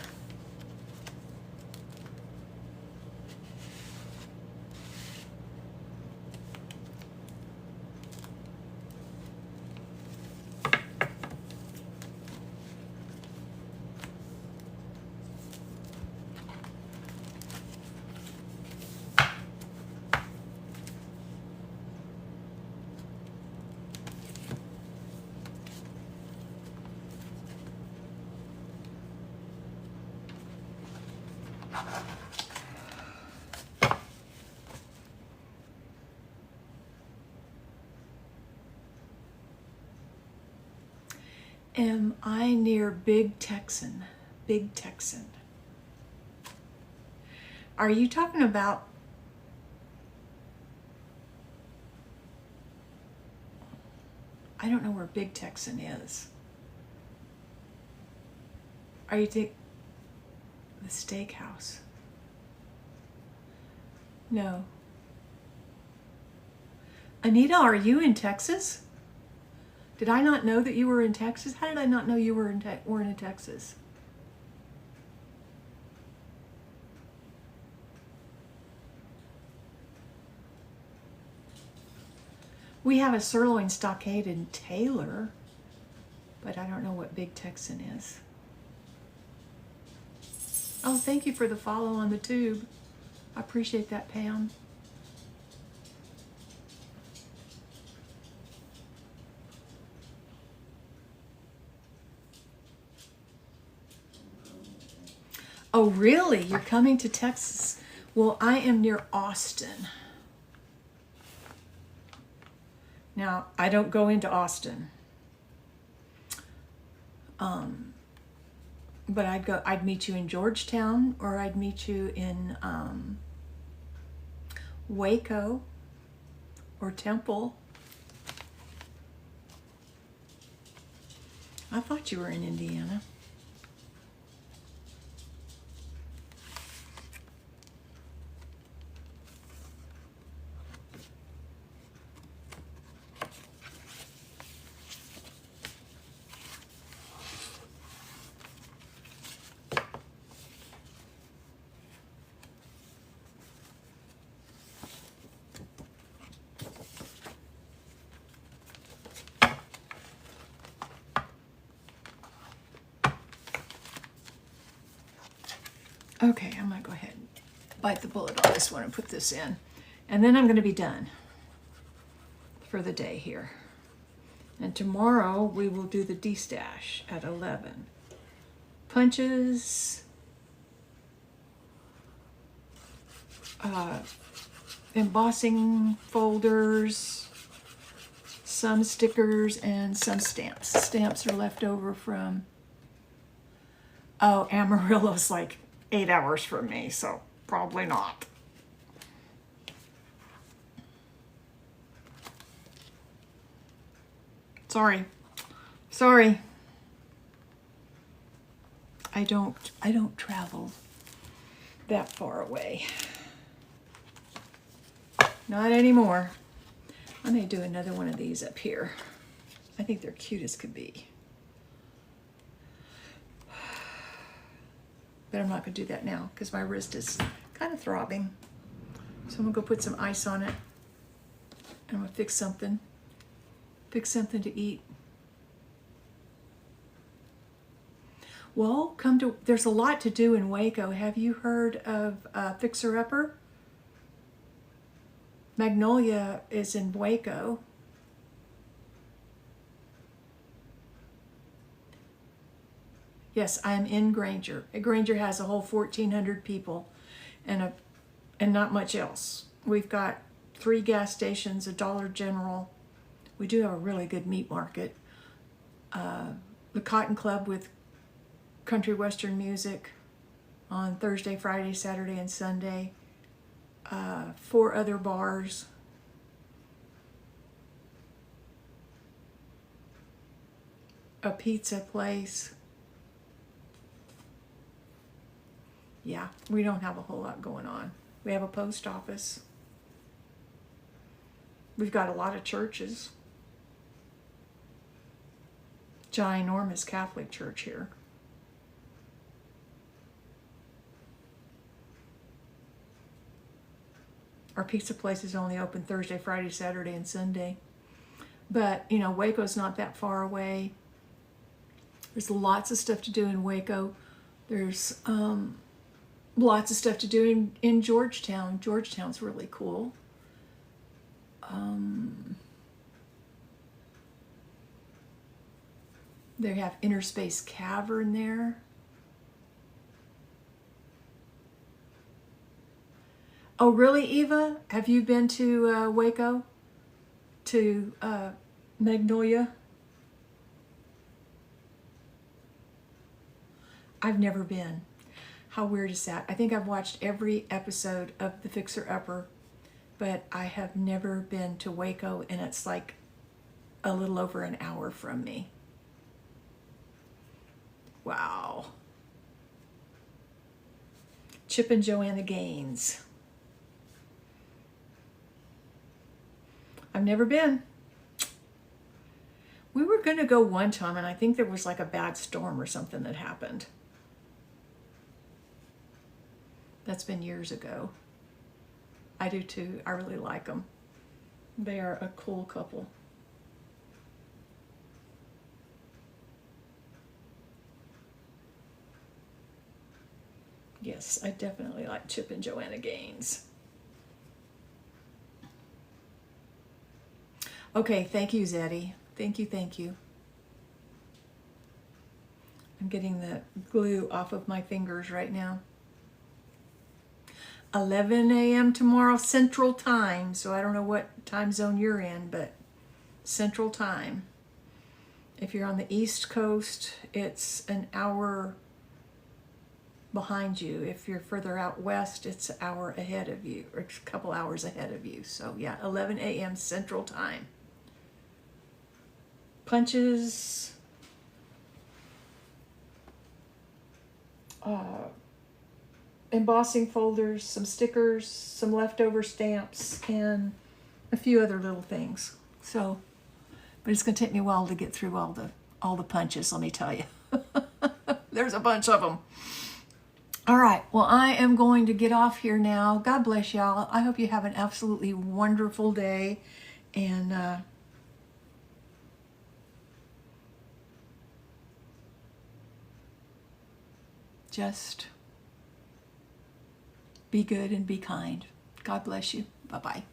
Am I near Big Texan? Big Texan. Are you talking about I don't know where Big Texan is. Are you the steakhouse? No. Anita, are you in Texas? Did I not know that you were in Texas? How did I not know you were in Texas? We have a sirloin stockade in Taylor, but I don't know what Big Texan is. Oh, thank you for the follow on the tube. I appreciate that, Pam. Oh, really? You're coming to Texas? Well, I am near Austin. Now, I don't go into Austin. But I'd meet you in Georgetown, or I'd meet you in Waco or Temple. I thought you were in Indiana. Okay, I'm gonna go ahead and bite the bullet on this one and put this in. And then I'm gonna be done for the day here. And tomorrow we will do the D-stash at 11. Punches, embossing folders, some stickers, and some stamps. Stamps are left over from, oh, Amarillo's like 8 hours from me, so probably not. Sorry. I don't travel that far away. Not anymore. I may do another one of these up here. I think they're cute as could be. But I'm not gonna do that now because my wrist is kind of throbbing. So I'm gonna go put some ice on it. And I'm gonna fix something to eat. Well, there's a lot to do in Waco. Have you heard of Fixer Upper? Magnolia is in Waco. Yes, I'm in Granger. Granger has a whole 1,400 people and not much else. We've got 3 gas stations, a Dollar General. We do have a really good meat market. The Cotton Club with country western music on Thursday, Friday, Saturday, and Sunday. 4 other bars. A pizza place. Yeah, we don't have a whole lot going on. We have a post office. We've got a lot of churches. Ginormous Catholic church here. Our pizza place is only open Thursday, Friday, Saturday, and Sunday. But, you know, Waco's not that far away. There's lots of stuff to do in Waco. There's lots of stuff to do in Georgetown. Georgetown's really cool. They have Inner Space Cavern there. Oh, really, Eva? Have you been to Waco? To Magnolia? I've never been. How weird is that? I think I've watched every episode of The Fixer Upper, but I have never been to Waco, and it's like a little over an hour from me. Wow. Chip and Joanna Gaines. I've never been. We were going to go one time, and I think there was like a bad storm or something that happened. That's been years ago. I do too. I really like them. They are a cool couple. Yes, I definitely like Chip and Joanna Gaines. Okay, thank you, Zeddy. Thank you, thank you. I'm getting the glue off of my fingers right now. 11 a.m. tomorrow Central Time, so I don't know what time zone you're in, but Central Time. If you're on the East Coast, it's an hour behind you. If you're further out west, it's an hour ahead of you, or a couple hours ahead of you. So yeah, 11 a.m. Central Time. Punches, embossing folders, some stickers, some leftover stamps, and a few other little things. So, but it's going to take me a while to get through all the punches, let me tell you. There's a bunch of them. All right, well, I am going to get off here now. God bless y'all. I hope you have an absolutely wonderful day, and just be good and be kind. God bless you. Bye-bye.